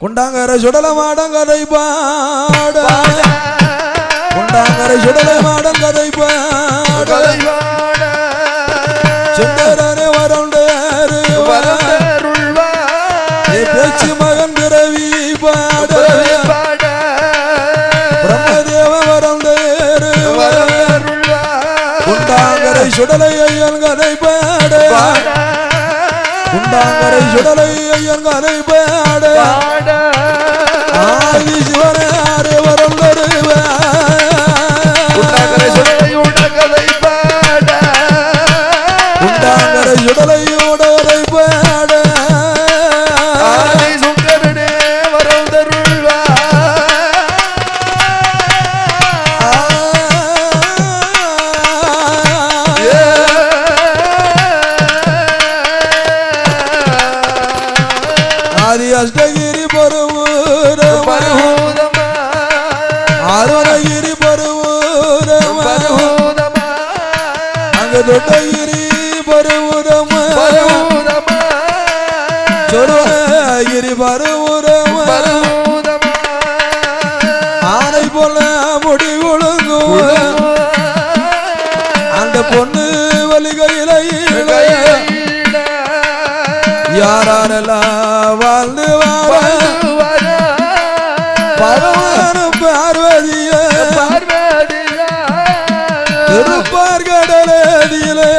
குண்டாங்கரை சுடல மாடங்கதை பாட குண்டாங்கரை சுடல மாடங்கதை பாட சுந்தரனே வரண்டேரு பேச்சு மகன் பிறவி பாட பிரம்மதேவ வரண்டேரு குண்டாங்கரை சுடலை ஐயன் கதை பாட குண்டாங்கரை சுடலை ஐயன் கதை பாட ஆதி சிவனாரே வரண்டருவ குண்டாங்கரை சுடலை உடகதை பாட குண்டாங்கரை சுடலை உடகதை பாட ஆதி சுந்தரனே வரண்டருவ ஆதி அஷ்டகிரி பருவூர அருணகிரி பருவூரம் அங்க தொட்டகிரி பருவூரம் சொருணகிரி பருவூரம் ஆனை போல முடி ஒழுங்கும் அந்த பொண்ணு வலிகையில யாரெல்லாம் வாழ்ந்து வார பகவான பார்வதிய திருப்பார் கடலேதியிலே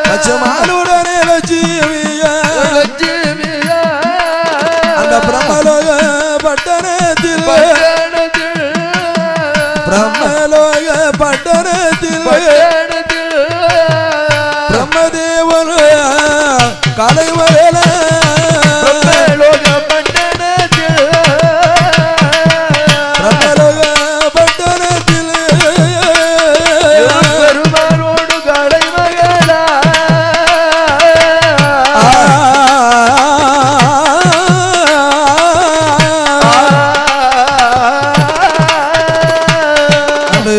பச்சமானுடனே லட்சுமிய அந்த பிரம்மலோக பட்டணத்தில் பிரம்மலோக பட்டணத்தில் பிரம்மதேவன் கலைவரேல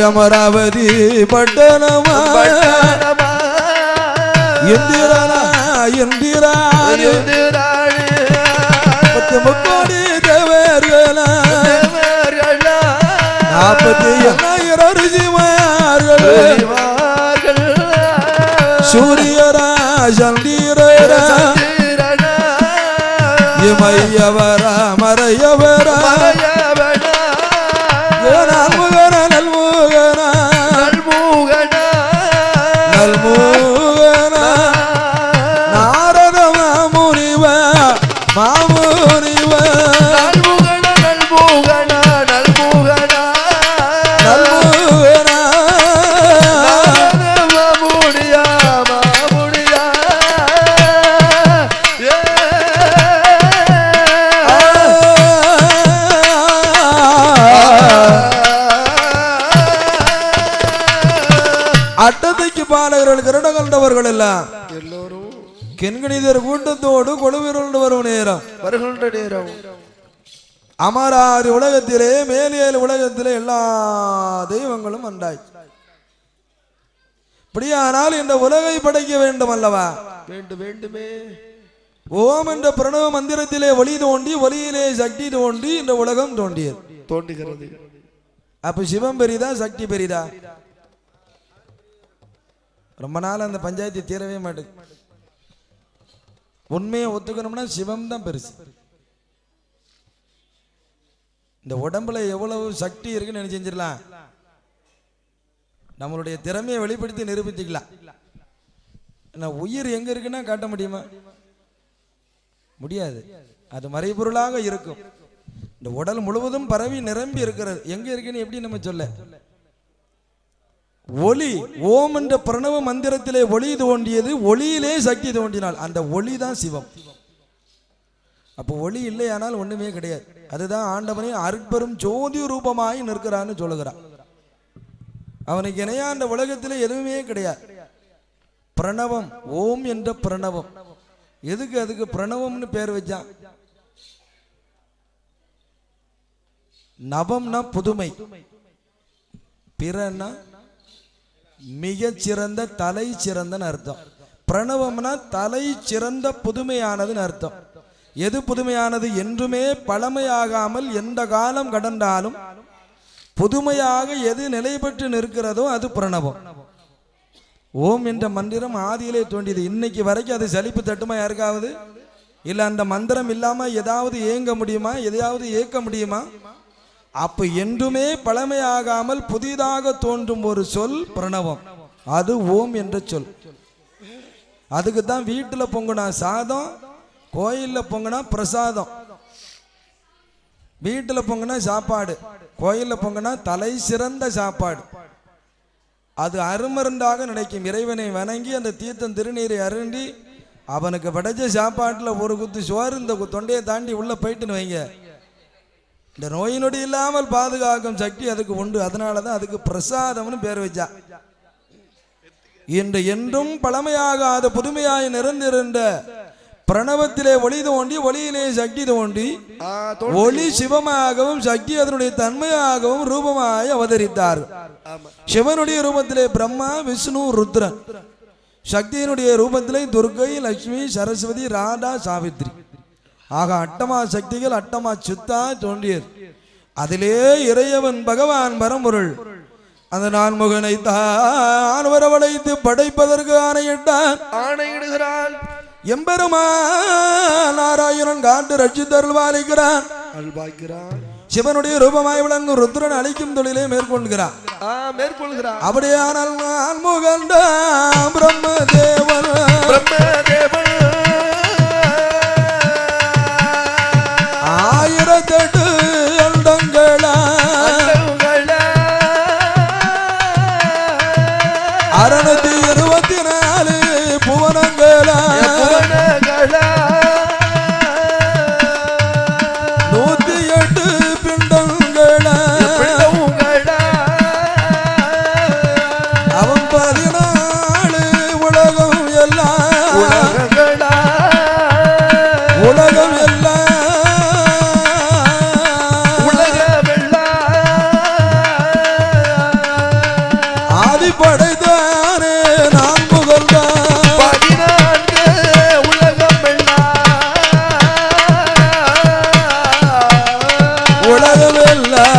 அமராவதி பட்டணமா இந்திரானா இந்திராணி முக்கோடி தேவர்களா 40,000 ரிஷிமார்கள் சூரியரா சந்திரரா இமையவரா மறையவரா நல்முகன நல்முகன நல்முகன நாரத மாமுனிவ மாமுனிவ நல்முகன நல்முகன நல்முகன நல்முகன நாரத மாமுனியா மாமுனியா அட்டத்தைக்கு பாலகர்கள் கருட கண்டவர்கள் எல்லாம் எல்லோரும் கெண்கணிதர் கூட்டத்தோடு கொழுவிரண்டு வரும் நேரம் வருகின்ற நேரம் அமராதி உலகத்திலே மேலியல் உலகத்திலே எல்லா தெய்வங்களும் வந்தாய். இப்படியானால் இந்த உலகை படைக்க வேண்டும் அல்லவா? வேண்டுமே. ஓம் என்ற பிரணவ மந்திரத்திலே ஒளி தோண்டி ஒளியிலே சக்தி தோண்டி இந்த உலகம் தோன்றுகிறது. அப்ப சிவம் பெரிதா சக்தி பெரிதா? ரொம்ப நாள் அந்த பஞ்சாயத்து தீரவே மாட்டேங்குது. உண்மையை ஒத்துக்கணும்னா சிவம் தான் பெருசு. இந்த உடம்புல எவ்வளவு சக்தி இருக்குன்னு நினைச்சிடலாம். நம்மளுடைய திறமையை வெளிப்படுத்தி நிரூபித்துக்கலாம். உயிர் எங்க இருக்குன்னா காட்ட முடியுமா? முடியாது. அது மறைபொருளாக இருக்கும். இந்த உடல் முழுவதும் பரவி நிரம்பி இருக்கிறது. எங்க இருக்குன்னு எப்படி நம்ம சொல்ல? ஒளி ஓம் என்ற பிரணவ மந்திரத்திலே ஒளி தோண்டியது, ஒளியிலே சக்தி தோன்றினால் அந்த ஒளி தான் சிவம். அப்போ ஒளி இல்லையானால் ஒண்ணுமே கிடையாது. அதுதான் ஆண்டவனே அருட்பெரும் ஜோதி ரூபமாய் நிற்கிறான்னு சொல்லுகிறான். அவனுக்கு இணையா அந்த உலகத்திலே எதுவுமே கிடையாது. பிரணவம், ஓம் என்ற பிரணவம். எதுக்கு அதுக்கு பிரணவம்னு பேர் வச்சான்? நவம்னா புதுமை, பிறன்னா மிக சிறந்த, தலை சிறந்தன்னு அர்த்தம். பிரணவம்னா தலை சிறந்த புதுமையானதுன்னு அர்த்தம். எது புதுமையானது? என்றுமே பழமையாகாமல் எந்த காலம் கடந்தாலும் புதுமையாக எது நிலை பெற்று நிற்கிறதோ அது பிரணவம். ஓம் என்ற மந்திரம் ஆதியிலே தோன்றியது. இன்னைக்கு வரைக்கும் அது சலிப்பு தட்டுமா யாருக்காவது? இல்லை அந்த மந்திரம் இல்லாமல் ஏதாவது ஏங்க முடியுமா? எதையாவது ஏற்க முடியுமா? அப்போ என்றுமே பழமையாகாமல் புதிதாக தோன்றும் ஒரு சொல் பிரணவம். அது ஓம் என்ற சொல். அதுக்கு தான் வீட்டில் பொங்குனா சாதம், கோயிலில் பொங்குனா பிரசாதம். வீட்டில் பொங்குனா சாப்பாடு, கோயிலில் பொங்குனா தலை சிறந்த சாப்பாடு. அது அருமருந்தாக நினைக்கும். இறைவனை வணங்கி அந்த தீர்த்தம் திருநீரை அருண்டி அவனுக்கு படைச்ச சாப்பாட்டில் ஒரு குத்து சோறு இந்த தொண்டையை தாண்டி உள்ள போயிட்டுன்னு வைங்க, இந்த நோய் நொடி இல்லாமல் பாதுகாக்கும் சக்தி அதுக்கு உண்டு. அதனால தான் அதுக்கு பிரசாதம்னு பேர் வச்சா. இன்று என்றும் பழமையாகாத புதுமையாய் நிறைந்திருந்த பிரணவத்திலே ஒளி தோண்டி ஒளியிலே சக்தி தோண்டி ஒளி சிவமாகவும் சக்தி அதனுடைய தன்மையாகவும் ரூபமாய் அவதரித்தார். சிவனுடைய ரூபத்திலே பிரம்மா, விஷ்ணு, ருத்ரன். சக்தியினுடைய ரூபத்திலே துர்கை, லட்சுமி, சரஸ்வதி, ராதா, சாவித்ரி. ஆக அட்டமா சக்திகள் அட்டமா சித்தா தோன்றியது. அதிலே இறையவன் பகவான் பரம்பொருள் அந்த நான்முகனை தான் வரவழைத்து படைப்பதற்கு ஆணையிடுகிறான். எம்பெருமான் நாராயணன் காண்டு ரட்சித்தருள்வாளிக்கிறான். சிவனுடைய ரூபமாய் விளங்கும் ருத்ரன் அழிக்கும் தொழிலை மேற்கொள்கிறான். அப்படியானால் நான்முகன் பிரம்மதேவன் ஆயிரத்தெட்டு அண்டங்களா அறுநூத்தி 24 புவனங்களா 108 பிண்டங்களா அவன் 14 உலகம் எல்லாம் உலகம் எல்லாம் ஆதி படைத்தானே நான் புகழ்ந்தான் 14 உலகம் எல்லாம் உலகம் எல்லாம்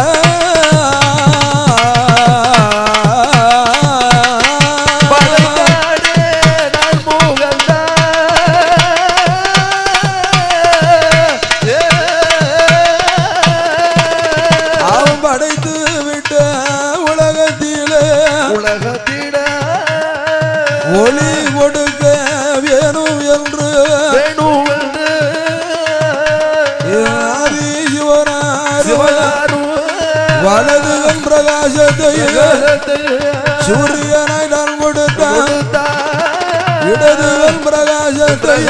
படைத்து விட்ட உலகத்திலே ஒளி கொடுக்க வேணும் என்று ஆதி சிவனார் வலதுகன் பிரகாசத்தை சூரியனாய் நான் கொடுத்தான். இடதுகன் பிரகாசத்தை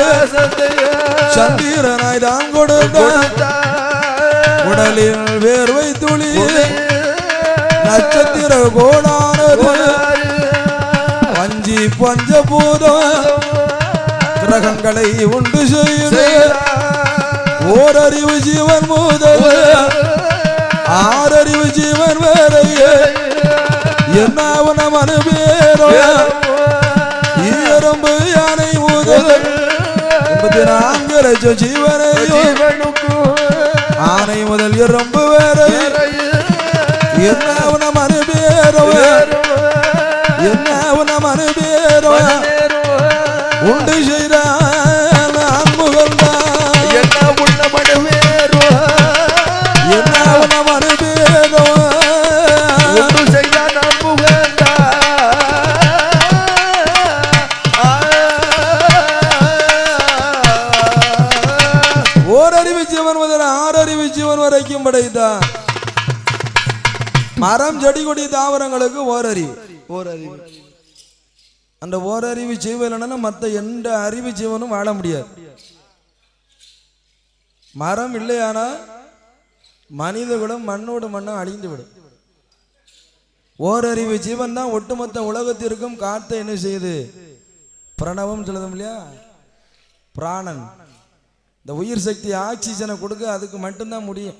சந்திரனாய் தான் கொடுத்தான். உடலில் வேர்வை துளி நட்சத்திர கோடானது பஞ்சி பஞ்சபூதம் கிரகங்களை உண்டு செய்து ஓரறிவு ஜீவன் முதல் ஆறறிவு ஜீவன் வேற என்ன மனுபேரோ ஈரம்பு யானை முதல் 84 லட்சம் ஜீவனையும் ஆனை முதல் எறும்பு வேற என்ன மனுபேரோ என்ன மனுபேரோ உண்டு செய்தான் நான் புகழ்ந்தான். என்ன உள்ள மனுபேரோ என்ன மனுபேரோ உண்டு செய்தான் நான் புகழ்ந்தான். ஓரறிவு ஜீவன் முதல் ஆறறிவு ஜீவன் வரைக்கும் படைத்தான். மரம், செடி, கொடி, தாவரங்களுக்கு ஓரறிவு. அந்த ஓரறிவு ஜீவன் மற்ற எந்த அறிவு ஜீவனும் வாழ முடியாது. மரம் இல்லையானா மனித குலம் மண்ணோடு மண்ணா அழிந்து விடும். ஓரறிவு ஜீவன் தான் ஒட்டுமொத்த உலகத்திற்கும் காத்த என்ன செய்யுது? பிரணவம் சொல்லுதும் இல்லையா, பிராணன். இந்த உயிர் சக்தி ஆக்சிஜனை கொடுக்க அதுக்கு மட்டும்தான் முடியும்.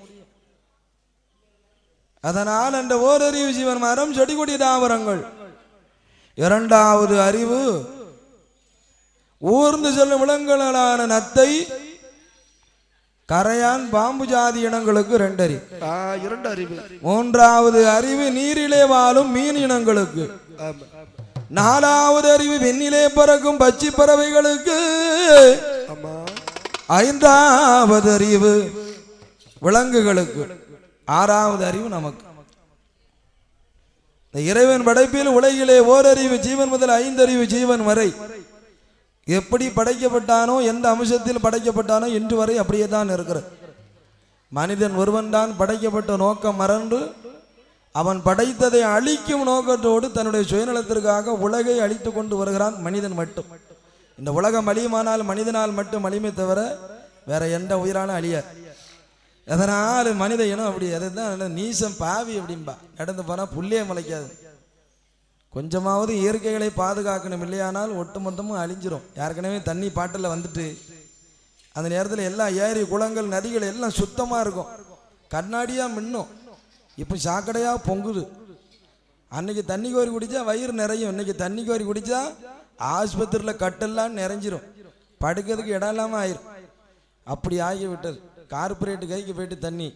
அதனால் அந்த ஓரறிவு ஜீவன் மரம், செடி, கொடி, தாவரங்கள். இரண்டாவது அறிவு ஊர்ந்து செல்லும் விலங்குகளான நத்தை, கரையான் பாம்பு ஜாதி இனங்களுக்கு 2 அறிவு. 2 அறிவு. மூன்றாவது அறிவு நீரிலே வாழும் மீன் இனங்களுக்கு. 4வது அறிவு வெண்ணிலே பறக்கும் பச்சி பறவைகளுக்கு. 5வது அறிவு விலங்குகளுக்கு. 6வது அறிவு நமக்கு. இந்த இறைவன் படைப்பில் உலகிலே ஓரறிவு ஜீவன் முதல் 5 அறிவு ஜீவன் வரை எப்படி படைக்கப்பட்டானோ, எந்த அம்சத்தில் படைக்கப்பட்டானோ இன்று வரை அப்படியே தான் இருக்கிறது. மனிதன் ஒருவன் தான் படைக்கப்பட்ட நோக்கம் மறந்து அவன் படைத்ததை அழிக்கும் நோக்கத்தோடு தன்னுடைய சுயநலத்திற்காக உலகை அழித்து கொண்டு வருகிறான் மனிதன் மட்டும். இந்த உலகம் அழியுமானால் மனிதனால் மட்டும் அழிமை தவிர வேற எந்த உயிராலும் அழிய. அதனால் மனித இனம் அப்படி அதுதான் நீசம் பாவி அப்படின்பா. நடந்து போனால் புள்ளியே முளைக்காது. கொஞ்சமாவது இயற்கைகளை பாதுகாக்கணும், இல்லையானால் ஒட்டுமொத்தமும் அழிஞ்சிரும். ஏற்கனவே தண்ணி பாட்டில் வந்துட்டு அந்த நேரத்தில் எல்லா ஏரி குளங்கள் நதிகள் எல்லாம் சுத்தமாக இருக்கும், கண்ணாடியாக மின்னும். இப்போ சாக்கடையாக பொங்குது. அன்னைக்கு தண்ணி கோரி குடித்தா வயிறு நிறையும், இன்னைக்கு தண்ணி கோரி குடித்தா ஆஸ்பத்திரியில் கட்டெல்லாம் நிறைஞ்சிரும், படுக்கிறதுக்கு இடம் இல்லாமல் ஆயிரும். அப்படி ஆகிவிட்டது. கார்பரேட்டு கைக்கு போயிட்டு தண்ணி.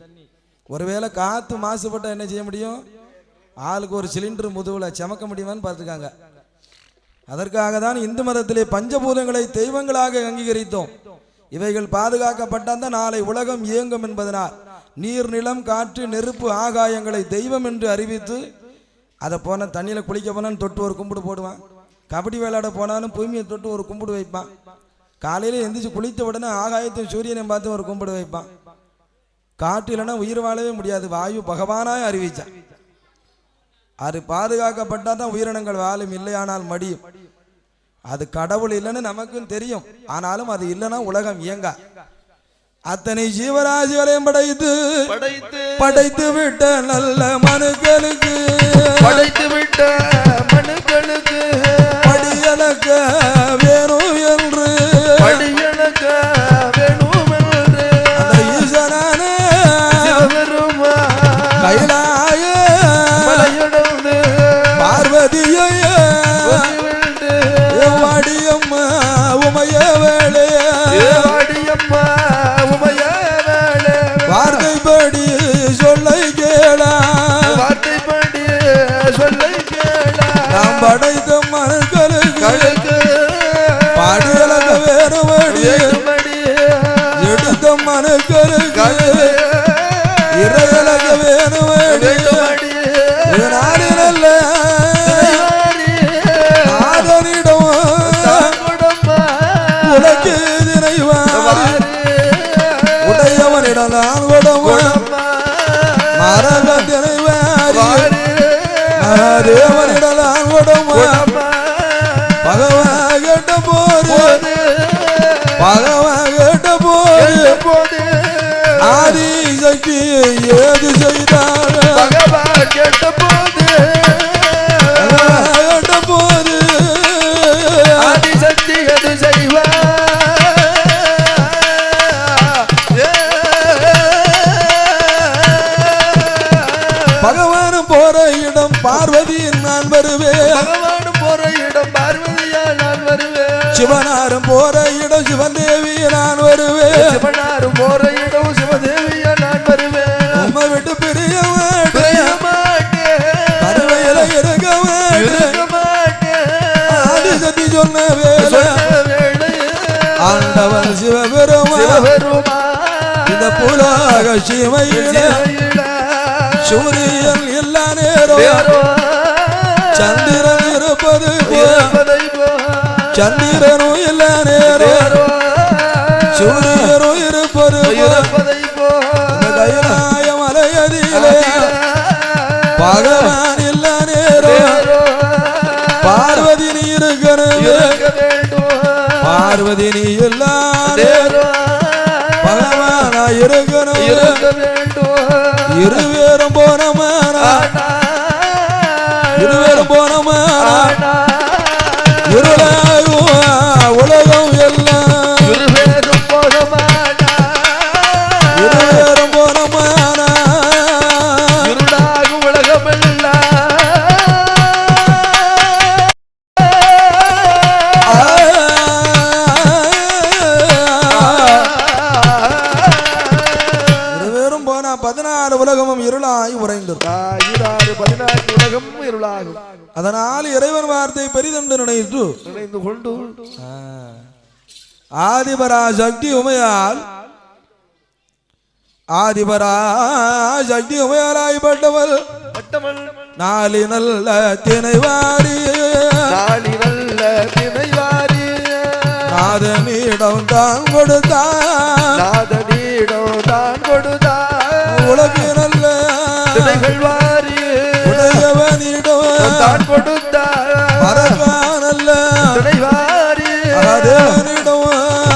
ஒருவேளை காற்று மாசுபட்டால் என்ன செய்ய முடியும்? ஆளுக்கு ஒரு சிலிண்டர் முதுகில் சமக்க முடியுமான்னு பார்த்துக்காங்க. அதற்காக தான் இந்து மதத்திலே பஞ்சபூதங்களை தெய்வங்களாக அங்கீகரித்தோம். இவைகள் பாதுகாக்கப்பட்டால் தான் நாளை உலகம் இயங்கும் என்பதனால் நீர், நிலம், காற்று, நெருப்பு, ஆகாயங்களை தெய்வம் என்று அறிவித்து அதை போன தண்ணியில் குளிக்க போனாலும் தொட்டு ஒரு கும்பிடு போடுவான். கபடி விளையாட போனாலும் பூமியை தொட்டு ஒரு கும்பிடு வைப்பான். காலையில் எந்திரிச்சு குளித்த உடனே ஆகாயத்தையும் சூரியனையும் பார்த்து ஒரு கும்பிடு வைப்பான். காற்று இல்லைன்னா உயிர் வாழவே முடியாது, வாயு பகவானாய் அறிவிச்சான். அது பாதுகாக்கப்பட்டால் தான் உயிரினங்கள் வாழும், இல்லையானால் மடியும். அது கடவுள் இல்லைன்னு நமக்கும் தெரியும், ஆனாலும் அது இல்லைன்னா உலகம் இயங்க. அத்தனை ஜீவராசிகளையும் படைத்து விட்ட நல்ல மனுக்களுக்கு படியலக்க வேணும் என்று அந்த ஈசனான கைலாய பார்வதியை வாடியம்மா உமைய வேளே வார்த்தைப்படி சொல்லை கேளா நாம் படைத்த மனுக்களுக்கு பாடியலக வேறுபடி எடுத்த மனுக்களுக்கு இறையலக வேறுபடி நாடினல்ல ஆதனிடம் உலக்கு தினைவார் உடையவனிடம் நான் உடம்பு மரகத்தினை வாரி தேவனிடம் நான் உடம்பு பகவான் கேட்ட போது ஆதி சக்தி ஏது செய்தார் பகவான் கேட்ட போது ஆதி சக்தி எது செய்வார். பகவான் போற இடம் பார்வதியின் நான் வருவேன். பகவான் போற இடம் பார்வதியால் நான் வருவேன். சிவனாரும் போற இடம் சிவதேவி நான் வருவேன். சிவனாரும் போற இடம் சிவதேவியா நான் வருவேன். உம்மை விட்டு பிரிய மாட்டேன், கருவையில இருக்க மாட்டேன். ஆதிசக்தி சொன்ன வேலை ஆண்டவன் சிவபெருமா இந்த புலாக சிவையில சூரியன் எல்லா நேரம் சந்திரன் இருப்பது சந்திரனும் எல்லா நேரம் சூரியனும் இருப்பது கைலாய மலையதிலே பகவான் எல்லா நேரம் பார்வதி நீ இருக்கணும். பார்வதி நீ எல்லா நேரம் பகவானா இருக்கணும். இருவேரும் போனமானா இருளாகும் உலகம் எல்லாம் இருவேரும் போனமானா இருளாகும் உலகம் எல்லாம் 14 உலகமும் இருளாய் உறைந்தது. 14 உலகம் இருளாகும். அதனால் இறைவன் வார்த்தை பெரிதென்று நினைந்து கொண்டு ஆதிபராசக்தி உமையால் உமையாலாய்பட்டவள் நாளி நல்ல திணைவாரி நாதனிடம் தான் கொடுத்தான் உலகு நல்ல உடையவனிடம் தான் கொடுத்தான் மறக்கானல்ல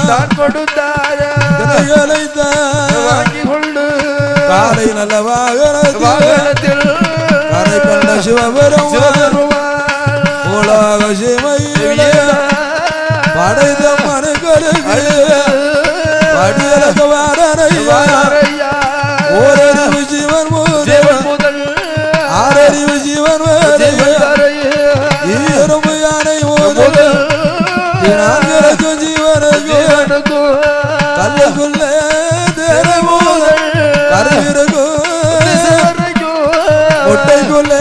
தான் கொடுத்தார் வாங்கி கொண்டு காலை நல்ல வாகனத்தில் கரை கண்ட சிவபெருமான் உலக சிமையில படைத்த மனுக்களுக்கு படியலக வாரனையா ஓரறிவு ஜீவன் முதல் ஆறறிவு ஜீவன் இரும்பு யானை முதல் ஜீவனுக்கு கல்லுக்குள்ள ஒட்டைக்குள்ள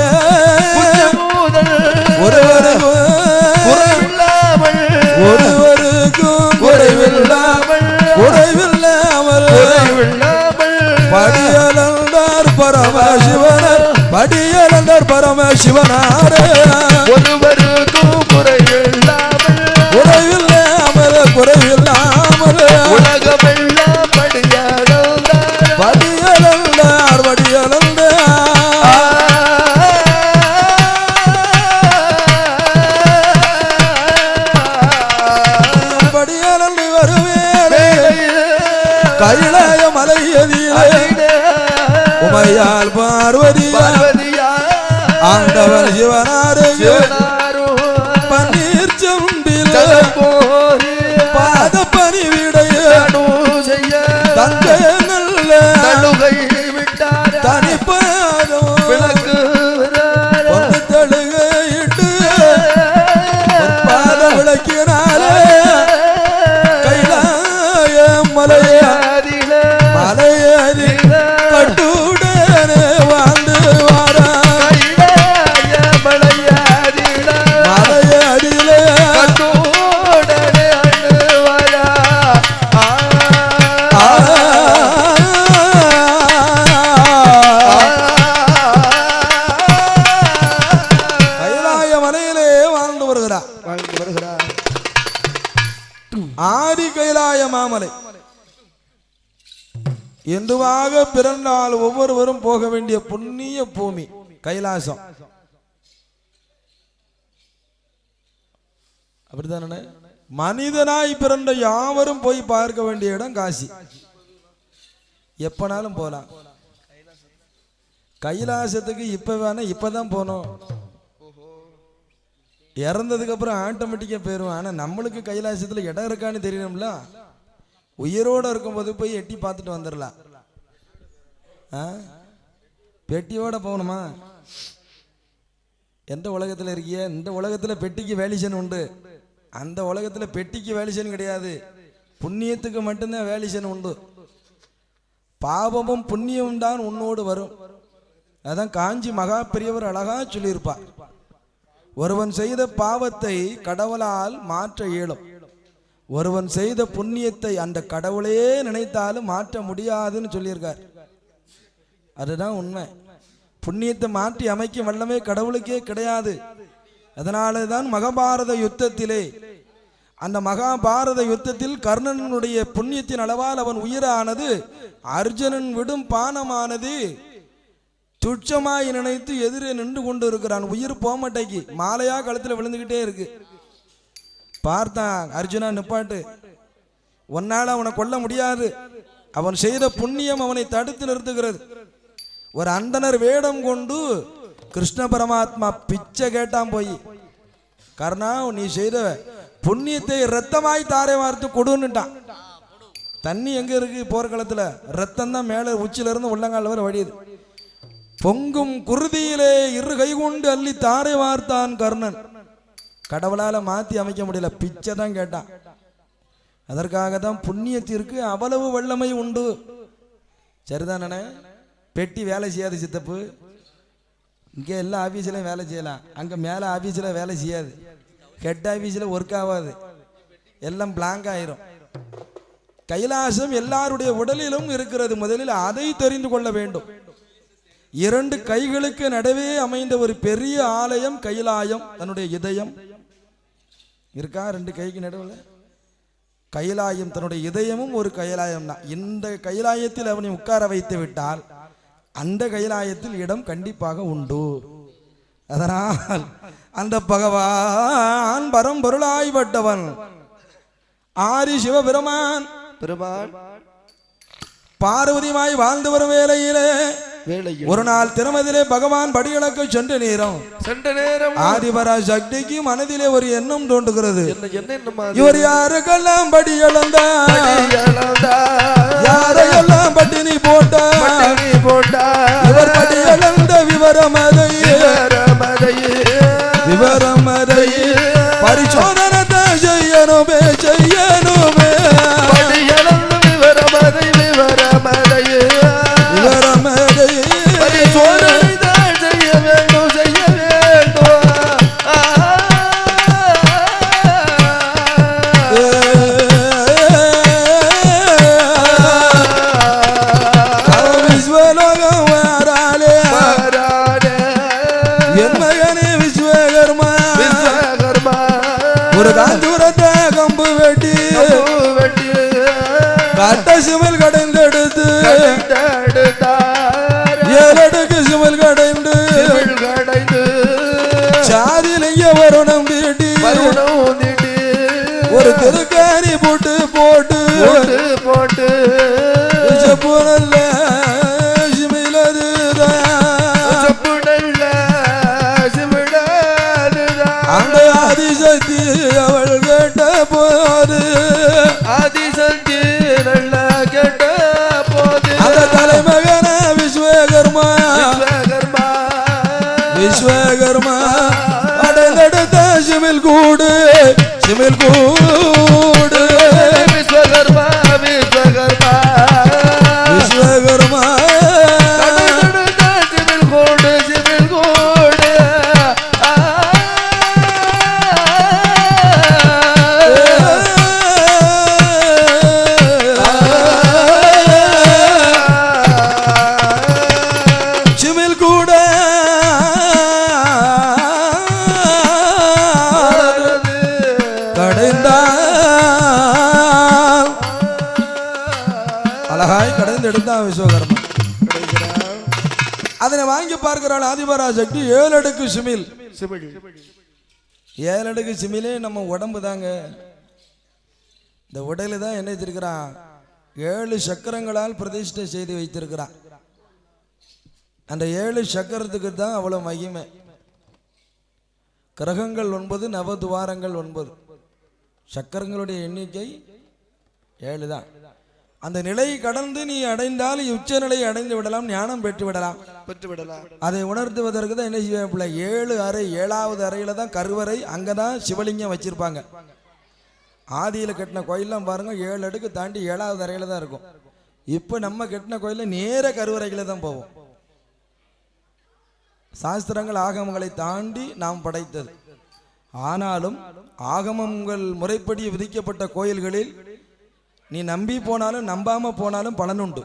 ஒருவருக்கும் குறைவில்லாமல் படியலந்தார் பரமசிவனர் பரமசிவனாரே ஒருவருக்கும் குறைவில்லாமல் உலகமெல்லாம் படியலந்தார் படியலந்து வருவேனே கைலாய மலையதிலே உமையால் பார்வதியா ஆண்டவன் சிவனாரே பன்னீர் செம்பில் பாத பணிவிடைய தங்க நல்ல தனிப்பாதம் விளக்கு தழுகையிட்டு பாத விளக்கினாலே கைலாய மலையதிலே கட்டுடனே வாழ்ந்து வாரா மலையதிலே கைலாய மலையிலே வாழ்ந்து வருகிறார். ஆதி கைலாய மாமலை இந்துவாக பிறந்தால் ஒவ்வொருவரும் போக வேண்டிய புண்ணிய பூமி கைலாசம். அப்படித்தானே? மனிதனாய் பிறந்த யாவரும் போய் பார்க்க வேண்டிய இடம் காசி. எப்பனாலும் போலாம். கைலாசத்துக்கு இப்ப வேணா இப்பதான் போனோம். இறந்ததுக்கு அப்புறம் ஆட்டோமேட்டிக்கா போயிடும். ஆனா நம்மளுக்கு கைலாசத்துல இடம் இருக்கான்னு தெரியணும்ல. உயிரோட இருக்கும்போது போய் எட்டி பார்த்துட்டு வந்துடலாம். பெட்டியோட போகணுமா? எந்த உலகத்துல இருக்கிய? இந்த உலகத்துல பெட்டிக்கு வேலிஷன் உண்டு. அந்த உலகத்துல பெட்டிக்கு வேலிஷன் கிடையாது. புண்ணியத்துக்கு மட்டும்தான் வேலிஷன் உண்டு. பாவமும் புண்ணியமும் தான் உன்னோடு வரும். அதான் காஞ்சி மகா பெரியவர் அழகா சொல்லியிருப்பார். ஒருவன் செய்த பாவத்தை கடவுளால் மாற்ற இயலும். ஒருவன் செய்த புண்ணியத்தை அந்த கடவுளே நினைத்தாலும் மாற்ற முடியாதுன்னு சொல்லியிருக்கார். அதுதான் உண்மை. புண்ணியத்தை மாற்றி அமைக்கும் வல்லமே கடவுளுக்கே கிடையாது. அதனால தான் மகாபாரத யுத்தத்திலே அந்த மகாபாரத யுத்தத்தில் கர்ணனுடைய புண்ணியத்தின் அளவால் அவன் உயிரானது அர்ஜுனன் விடும் பானமானது துச்சமாய் நினைத்து எதிரே நின்று கொண்டு இருக்கிறான். உயிர் போமட்டைக்கு மாலையா கழுத்துல விழுந்துகிட்டே இருக்கு. பார்த்தான், அர்ஜுனா நிப்பாட்டு, உன்னால அவனை கொல்ல முடியாது. அவன் செய்த புண்ணியம் அவனை தடுத்து நிறுத்துகிறது. ஒரு அந்தனர் வேடம் கொண்டு கிருஷ்ண பரமாத்மா பிச்சை கேட்டான் போய், கர்ணா நீ செய்த புண்ணியத்தை ரத்தமாய் தாரை வார்த்து கொடுன்னுட்டான். தண்ணி எங்க இருக்கு? போர்க்களத்துல ரத்தம் தான் மேல உச்சில இருந்து உள்ளங்கால் வரை வடியுது. பொங்கும் குருதியிலே இரு கை கொண்டு அள்ளி தாரை வார்த்தான் கர்ணன். கடவுளால மாத்தி அமைக்க முடியல, பிச்சை தான் கேட்டான். அதற்காக தான் புண்ணியத்திற்கு அவ்வளவு வல்லமை உண்டு. சரிதானே? பெட்டி வேலை செய்யாது சித்தப்பு. இங்கே எல்லா ஆஃபீஸ்லையும் வேலை செய்யலாம், அங்கே மேலே ஆஃபீஸில் வேலை செய்யாது. ஹெட் ஆஃபீஸில் ஒர்க் ஆகாது, எல்லாம் பிளாங்க் ஆயிரும். கைலாசம் எல்லாருடைய உடலிலும் இருக்கிறது. முதலில் அதை தெரிந்து கொள்ள வேண்டும். 2 கைகளுக்கு நடுவே அமைந்த ஒரு பெரிய ஆலயம் கைலாயம். தன்னுடைய இதயம் இருக்கா 2 கைக்கு நடுவில்? கைலாயம் தன்னுடைய இதயமும் ஒரு கைலாயம் தான். இந்த கைலாயத்தில் அவனை உட்கார வைத்து விட்டால் அந்த கைலாயத்தில் இடம் கண்டிப்பாக உண்டு. அதனால் அந்த பகவான் பரம்பொருளாய்பட்டவன் ஆதி சிவபெருமான் பார்வதியுமாய் வாழ்ந்து வரும் வேளையிலே ஒரு நாள் திருமதிலே பகவான் படிகளுக்கு சென்ற நேரம் ஆதிபரா சக்திக்கு மனதிலே ஒரு எண்ணம் தோன்றுகிறது. இவர் யாருக்கெல்லாம் படி இழந்தார், யாரையெல்லாம் பட்டினி போட்டார், இவர் படி இழந்த விவரமதை பரிசோதனை செய்யணுமே செய்யணுமே. ஒரு காஞ்சூரத்தை கம்பு வெட்டி கட்ட சிமல் கடைந்தெடுத்து 7 அடுக்கு சிமல் கடைந்து சாதிலிங்க வருணம் தீட்டி ஒரு திருக்காணி போட்டு நல்ல அந்த ஆதிசக்தி அவள் கேட்ட போது அந்த தலைமகன விஸ்வகர்மா அடைந்தெடுத்த சிமில் கூடு விஸ்வகர்மா அழகாய் கடைந்து எடுத்தான் விஸ்வகர்மா. அதனை வாங்கி பார்க்கிறாள் ஆதிபராசக்தி. 7 அடுக்கு சிமில். 7 அடுக்கு சிமிலே நம்ம உடம்பு தாங்க. இந்த உடல தான் என்ன வச்சிருக்கிறான், 7 சக்கரங்களால் பிரதிஷ்டை செய்து வைத்திருக்கிறான். அந்த 7 சக்கரத்துக்கு தான் அவ்வளவு மகிமை. கிரகங்கள் 9, நவதுவாரங்கள் 9. சக்கரங்களுடைய எண்ணிக்கை 7 தான். அந்த நிலையை கடந்து நீ அடைந்தால் உச்ச நிலையை அடைந்து விடலாம், ஞானம் பெற்று விடலாம். அதை உணர்த்துவதற்கு தான் என்ன செய்வாங்க, 7 அறை, 7வது அறையில தான் கருவறை. அங்கதான் சிவலிங்கம் வச்சிருப்பாங்க. ஆதியில கட்டின கோயிலாம் பாருங்க 7 அடுக்கு தாண்டி 7வது அறையில தான் இருக்கும். இப்ப நம்ம கட்டின கோயில நேர கருவறைகளை தான் போவோம். சாஸ்திரங்கள் ஆகமங்களை தாண்டி நாம் படைத்தது. ஆனாலும் ஆகமங்கள் முறைப்படி விதிக்கப்பட்ட கோயில்களில் நீ நம்பி போனாலும் நம்பாம போனாலும் பலனுண்டு.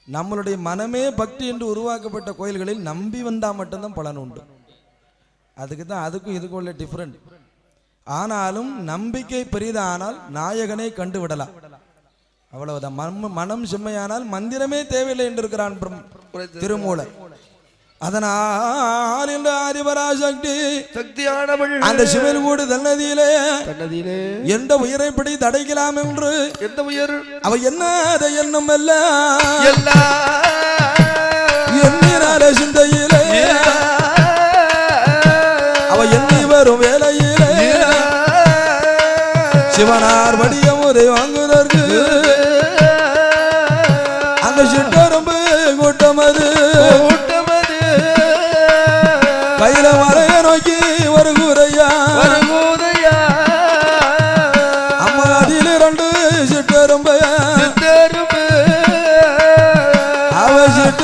நம்மளுடைய மனமே பக்தி என்று உருவாக்கப்பட்ட கோயில்களில் நம்பி வந்தா மட்டும்தான் பலன் உண்டு. அதுக்கு தான் அதுக்கும் இதுக்கும் உள்ள டிஃபரெண்ட். ஆனாலும் நம்பிக்கை பெரிதானால் நாயகனை கண்டு விடலாம், அவ்வளவுதான். மனம் செம்மையானால் மந்திரமே தேவையில்லை என்று இருக்கிறான் திருமூலர். அதனால் இந்த ஆதிபராசக்தி சக்தியானவள் அந்த சிவன் கூடு தன்னதியிலே எந்த உயிரை பிடி தடைக்கலாம் என்று எந்த உயிர் அவ என்ன எண்ணம் எண்ணினால சிந்தையிலே அவ எண்ணி வரும் வேலையிலே சிவனார் வடிய முறை வாங்குவதற்கு அந்த சிட்டரம்பு கூட்டமது கையில மறைய நோக்கி வருகுறையா அம்மா அதில் 2 சிட்டரும்பையா அவ சிட்ட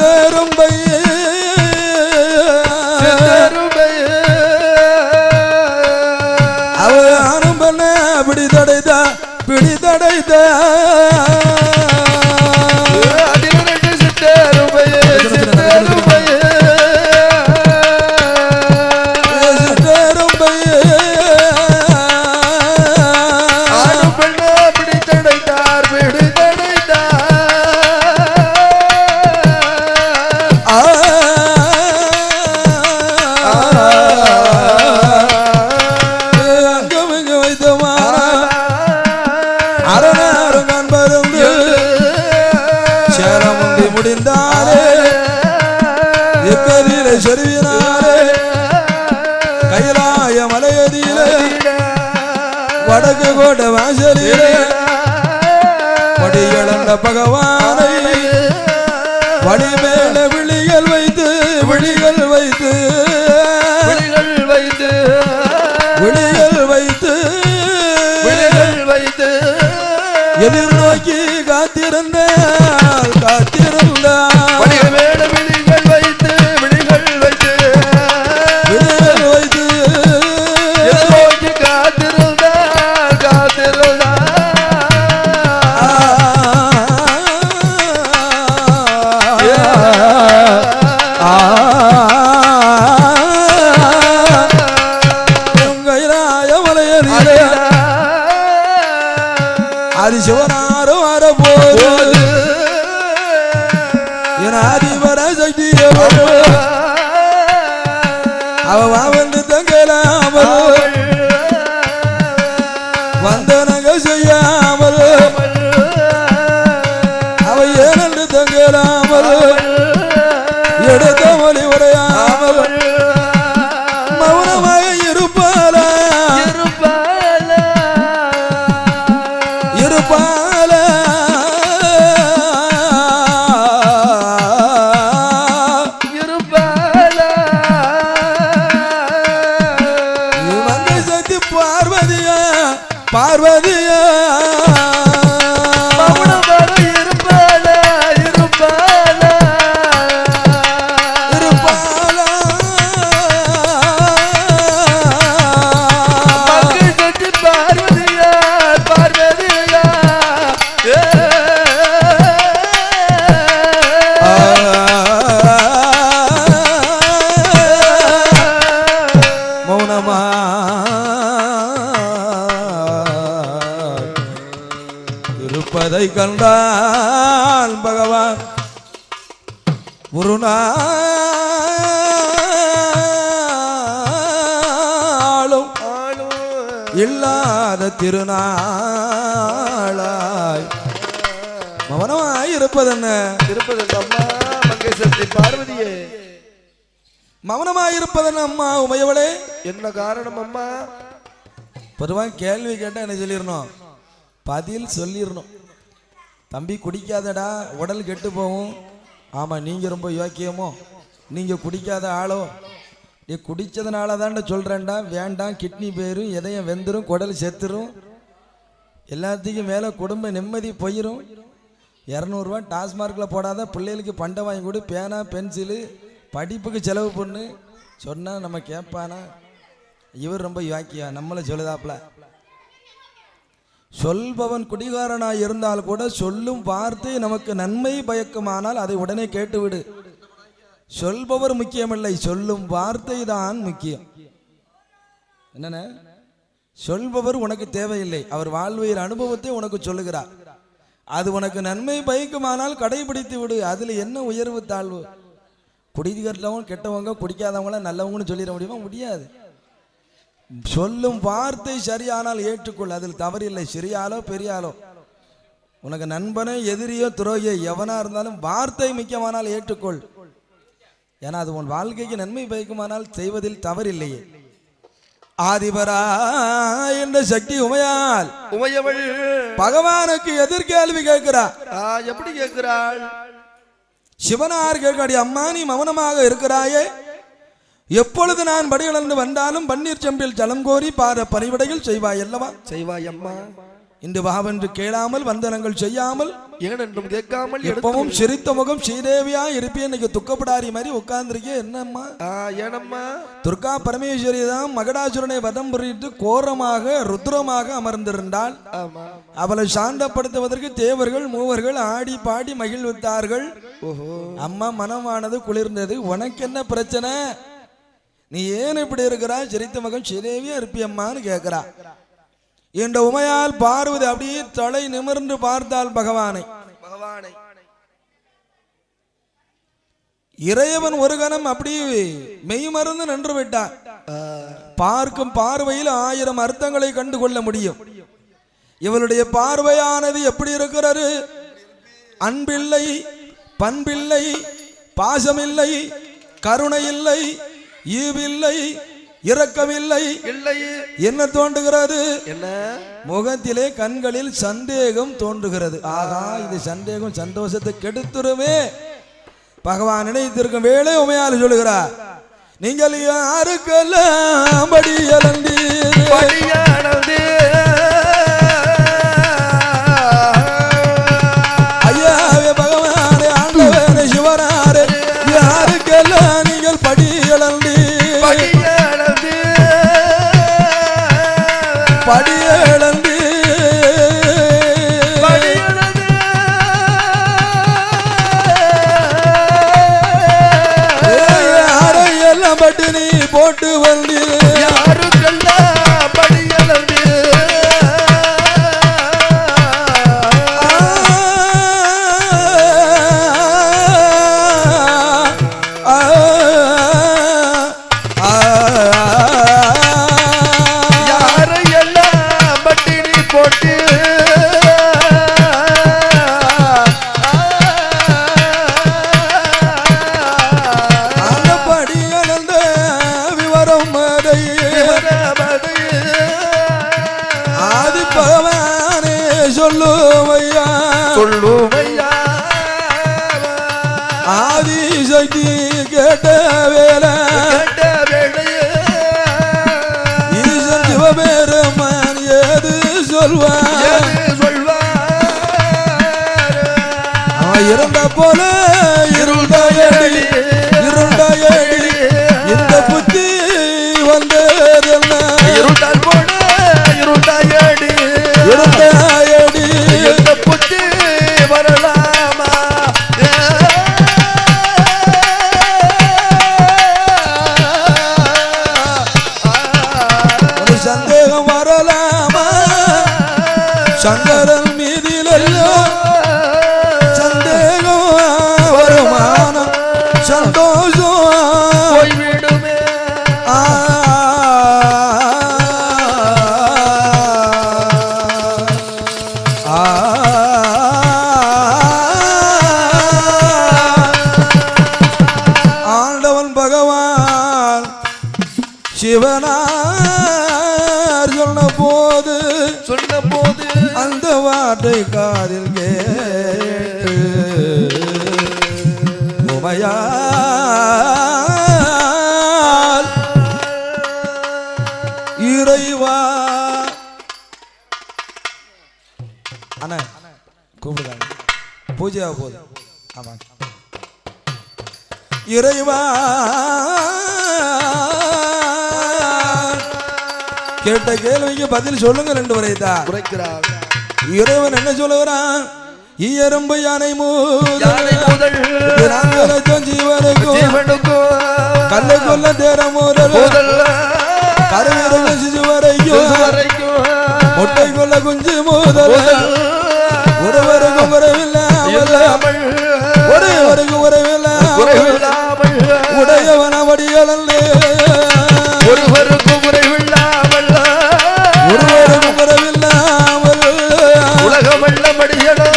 முடிந்தாலே எக்கதிலே செருவினாலே கைலாய மலையதிலே வடக்கு கோட்டை வாசலிலே படிகளந்த பகவானை வடிமேல விழிகள் வைத்து விழிகள் வைத்து விழிகள் வைத்து விழிகள் வைத்து விழிகள் வைத்து எதிர்நோக்கி காத்திருந்தால் காத்திருந்தால் வடிவேல விழிகள் வைத்து விழிகள் வைத்து விழிகள் வைத்து எதிர்நோக்கி காத்திருந்தார் காத்திருந்தார் ஆதி சிவனாரும் வரப்போது என் ஆதிபர சக்தி அவ வந்து தங்கலாமல் வந்தனங்க செய்யாமல் அவ ஏனென்று தங்கலாமல் எடுத்த மொழி உரையாமல் மௌனமாக இருப்பாளா இருப்பாளா வந்த சக்தி பார்வதியா பார்வதியா இருப்பாளா இருப்பாளா இருப்பாளா மக்கள் சக்தி பார்வதியா பார்வதியா மௌனமா இருப்பதை கண்டால் பகவான் ஒரு நாளும் இல்லாத திருநாளாய் மௌனமாய் இருப்பதென்ன இருப்பது அம்மா மங்கேசக்தி பார்வதியே மௌனமாயிருப்பதன் அம்மா உமையவளே என்ன காரணம் அம்மா பொதுவாக கேள்வி கேட்டால் என்ன சொல்லிடணும் பதில் சொல்லிடணும் தம்பி குடிக்காதடா உடல் கெட்டு போகும் ஆமாம் நீங்கள் ரொம்ப யோக்கியமோ நீங்கள் குடிக்காத ஆளோ நீ குடித்ததுனால தான்டா சொல்கிறேன்டா வேண்டாம் கிட்னி போயிடும் எதையும் வெந்துடும் குடல் செத்துரும் எல்லாத்துக்கும் மேலே குடும்ப நிம்மதி போயிடும் 200 ரூபா டாஸ்மார்க்கில் போடாத பிள்ளைகளுக்கு பண்டை வாங்கி கொடு பேனா பென்சிலு படிப்புக்கு செலவு பண்ணு சொன்னால் நம்ம கேட்பானா இவர் ரொம்ப யோக்கியா நம்மளை சொல்லுதாப்ல சொல்பவன் குடிகாரனாய் இருந்தால் கூட சொல்லும் வார்த்தை நமக்கு நன்மை பயக்குமானால் அதை உடனே கேட்டுவிடு சொல்பவர் முக்கியமில்லை சொல்லும் வார்த்தை தான் முக்கியம் என்னென்ன சொல்பவர் உனக்கு தேவையில்லை அவர் வாழ்வியல் அனுபவத்தை உனக்கு சொல்லுகிறார் அது உனக்கு நன்மை பயக்குமானால் கடைபிடித்து விடு அதில் என்ன உயர்வு தாழ்வு குடிக்கிறவங்க கெட்டவங்க குடிக்காதவங்கள நல்லவங்கன்னு சொல்லிட முடியுமா முடியாது சொல்லும் வார்த்தை சரியானால் ஏற்றுக்கொள் அதில் தவறில்லை சிறியாலோ பெரியாலோ உனக்கு நண்பனோ எதிரியோ துரோகியோ எவனா இருந்தாலும் வார்த்தை முக்கியமானால் ஏற்றுக்கொள் ஏன்னா அது உன் வாழ்க்கைக்கு நன்மை பயக்குமானால் செய்வதில் தவறில்லையே ஆதிபரா என்ற சக்தி உமையால் உமையவள் பகவானுக்கு எதிர்கேள்வி கேட்கிறார் எப்படி கேட்கிறாள் சிவனார் கேட்காடி அம்மா நீ மௌனமாக இருக்கிறாயே எப்பொழுது நான் படிகளந்து வந்தாலும் பன்னீர் செம்பில் ஜலம் கோரி பார பணிவிடையில் செய்வாய் அல்லவா செய்வாய் அம்மா இன்று வாவென்று கேளாமல் வந்தனங்கள் செய்யாமல் ஏனென்றும் கேட்காமல் எப்பவும் சிரித்த முகம் ஸ்ரீதேவியா இருப்பேன் இன்னைக்கு துக்கப்படாரி மாதிரி உட்கார்ந்துருக்கே என்னம்மா ஏனம்மா துர்கா பரமேஸ்வரி தான் மகடாசுரனை வதம் புரிட்டு கோரமாக ருத்ரமாக அமர்ந்திருந்தாள் அவளை சாந்தப்படுத்துவதற்கு தேவர்கள் மூவர்கள் ஆடி பாடி மகிழ்வித்தார்கள் அம்மா மனமானது குளிர்ந்தது உனக்கு என்ன பிரச்சனை நீ ஏன் இப்படி இருக்கிறா சிரித்த மகன் ஸ்ரீதேவியா இருப்பியம்மான்னு கேட்கிறா என்ற உமையால் பார்வதி அப்படியே தலை நிமிர்ந்து பார்த்தால் பகவானை இறைவன் ஒரு கணம் அப்படியே மெய்மறந்து நின்று விட்டார் பார்க்கும் பார்வையில் 1000 அர்த்தங்களை கண்டு கொள்ள முடியும் இவளுடைய பார்வையானது எப்படி இருக்கிறது அன்பில்லை பண்பில்லை, பாசமில்லை, கருணை இல்லை, ஈவில்லை, இரக்கமில்லை. என்ன தோன்றுகிறது? என்ன? முகத்திலே கண்களில் சந்தேகம் தோன்றுகிறது. ஆகா, இது சந்தேகம் சந்தோஷத்தை கெடுத்துருமே. பகவான் நினைத்திருக்கும் வேளை உமையால் சொல்லுகிறார், நீங்கள் யாருக்கெல்லாம் படியளந்தீர் ஐயாவே பகவானே ஆண்டவனே சிவனாரே, யாருக்கெல்லாம் நீங்கள் படியளந்தீர் பட்டினி போட்டு வந்து யாருக்கெல்லாம் படியளந்து யாரையெல்லாம் பட்டினி போட்டு சொல்லுமையா ஆதிசக்தி கேட்ட வேலை ஈசன் சிவபெருமான் ஏது சொல்வார் அவன் இருந்த போல இருண்டாயடி இந்த புத்தி வந்ததென்ன இருண்டால் போல இருண்டாயடி இந்த புத்தி வரலாமா ஒரு சந்தேகம் வரலாமா சங்கரன் மீதிலெல்லாம் சந்தேகம் வருமானம் சந்தோஷம் போய்விடுமே ஆண்டவன் பகவான் சிவனார் சொன்ன போது அந்த வார்த்தை காதில் கேட்டு உமையால் இறைவா அண்ணா கூப்பிடுறாங்க பூஜையாக போகுது. ஆமா, இறைவா கேட்ட கேள்விக்கு பதில் சொல்லுங்க. ரெண்டு வரைதான் இறைவன் என்ன சொல்லுகிறான்? எறும்பு யானை முதல் ஜீவனுக்கும் கல்லை கொல்ல தேர முதல் கருவிருந்த சிசு வரைக்கும் முட்டை கொல்ல குஞ்சு முதல் ஒருவருக்கும் குறைவில்லாமல் உடையவன வடிகளே ஒருவருக்கும் குறைவில்லாமல் உலகம் வெள்ள மடிகளோ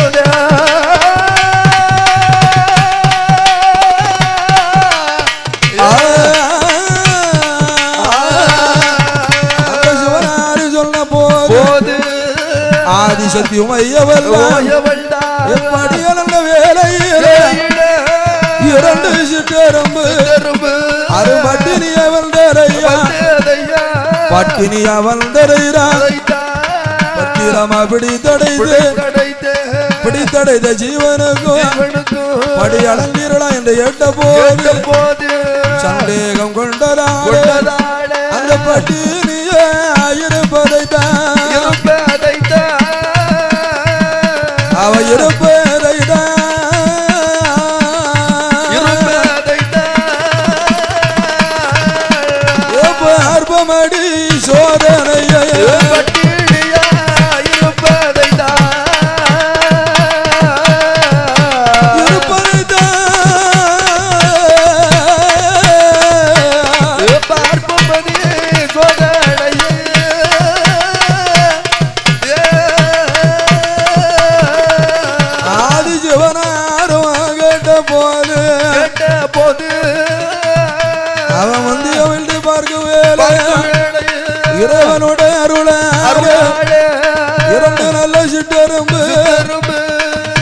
சொன்ன போது ஆதிசக்தி உமையவள் எப்படி அந்த வேலையில் இரண்டு சிட்டெரும்பு அரும்பட்டினி அவள் தரையா பட்டினி அவள் தரையா பத்திரமா பிடித்தடைந்த ஜீவனுக்கும் படி அளந்தீரடா என்று எட்ட போது சந்தேகம் கொண்டதால் அந்த பட்டினியே இருப்பதைத்தான் அவ இருப்பதைத்தான் அற்பமடி சோதனையை இருப்பதைத்தான் இறைவனுடைய அருளாலே இரண்டு நல்ல சிட்டரும்பு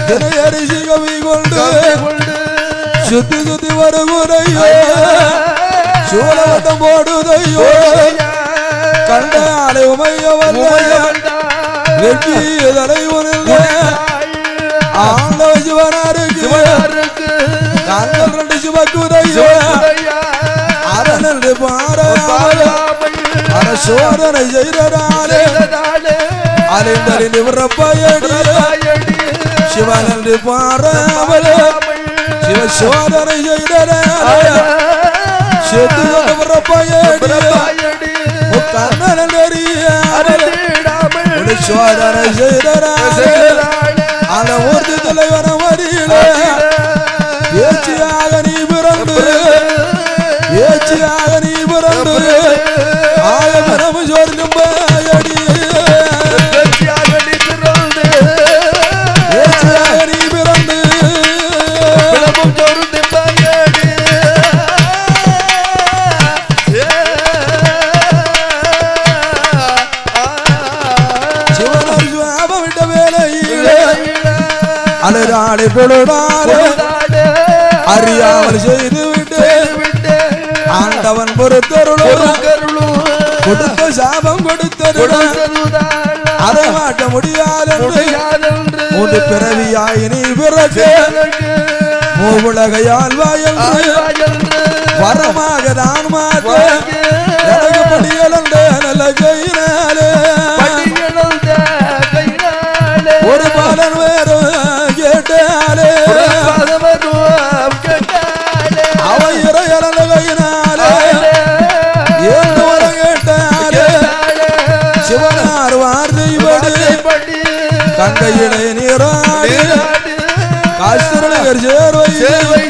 தினை அரிசி கவி கொண்டு சுத்தி சுத்தி வருகுறையோ சூழவட்டம் போடுதையோ கண்ட ஆலை உமையவல்ல வெற்றி தலைவனில் ஆண்டவ சிவனாருக்கு கண்கள் ரெண்டு சிவக்குதையோ அரணன்று பாராமல் சோதனை செய்தாலே அலைந்தறி நிவரப்பயடி சிவனன்று பாராமல் சிவ சோதனை செய்தாலே செத்து நிவரப்பயடி கண்ணனறியாமல் சோதனை செய்தாலே அந்த ஊர்தி தலைவன வரியில ஏச்சியாக நீ பிறந்து ஏச்சியாக நீ பிறந்து ஆயமனம் சொர்க்கம் பாயடி ஏச்சியாக நீ பிறந்து சொர்க்கம் பாயடி சிவனர் சுவாபம் விட்ட வேலையிலே அலராளி பொழுதாலே அறியாமல் செய்து விட்டு ஆண்டவன் பொறுத்தருளும் கொடுத்த சாபம் கொடுத்தருளும் அதை மாட்ட முடியாதென்று மூன்று பிறவியாய் நீ பிறகு மூவுலகையால் வாயன்று வரமாக தான் மாற்ற எனக்கு படியலண்ட நல்ல கையினாலே ஒரு பாலன் வேறு கேட்டாலே அவன் இறையலந்த கையினாலே ஏழு வரம் கேட்டாலே சிவனார் வார்த்தைப்படி கங்கையிலே நீராடி காஷ்டர்கள் சேர்வை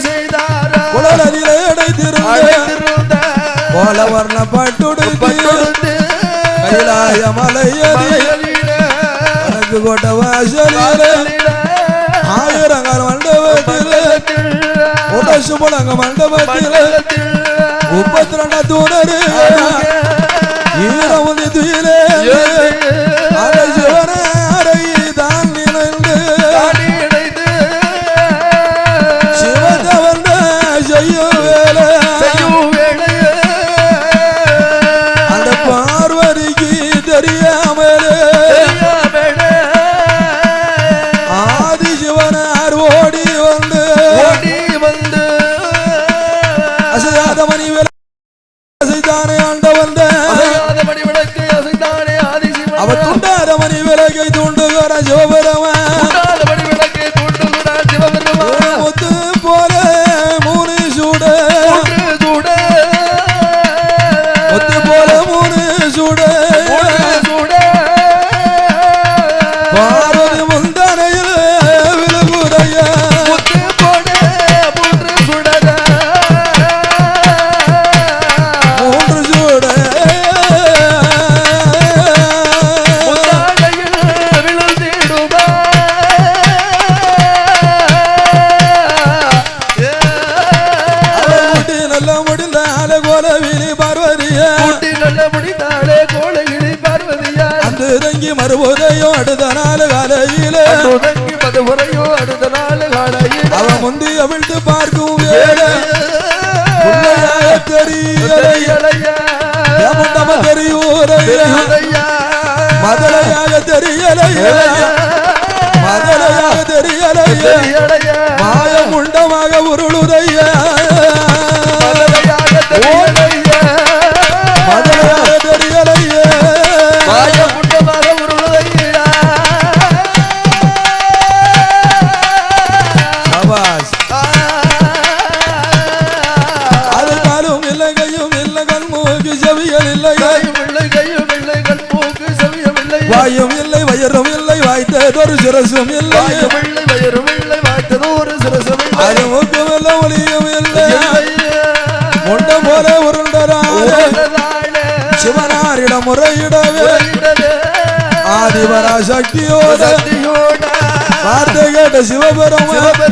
குளநதியிலே அடைத்திருந்த போல வர்ணப்பட்டுடுத்து கைலாய மலையதி எனக்கு கோட்ட வாசலிலே ஆயிரங்கால் மண்டபத்தில் உடசு முழங்க மண்டபத்தில் 32 தூணரு ஈரமுதி துயிலே சிவனாரை தான் நினைந்து சிவதவன் செய்யும் வேலை அந்த பார்வதிக்கு தெரியாமலே ஆதி சிவனார் ஓடி வந்து அசையாத மணி வேலை அசைத்தானே ஆண்ட வந்த அவ துண்டாத மணி விலகை தூண்டுகிற சிவபெருமான் முத்து போல மூணு சூட முத்து போல மூணு சூட பார்வதி முந்தனையில் விழுகுதைய மூன்று சூட நல்ல முடிந்தாலே கோலவிழி பார்வதியா அந்த தங்கி மறுபோதையோ அடுத்த நாள் காலையிலே அவன் முந்தி அவிழ்த்து பார்க்கும் வேலை தெரியலையா மதலையாக தெரியலையா மாயம் உண்டமாக உருளுதையா மதலையாக தெரியலையா அதுக்காலும் இல்லைகையும் இல்லை கண்மூக்கு செவியல் இல்லை வாயும் இல்லை வயரும் இல்லை வாய்த்ததொரு சிரசும் இல்லை அது மூக்கும் இல்லை ஒளியும் இல்லை முண்டம் போல உருண்டராலே சிவனாரிடம் முறையிடவே ஆதிவரா சக்தியோட வார்த்தை கேட்ட சிவபெருமான்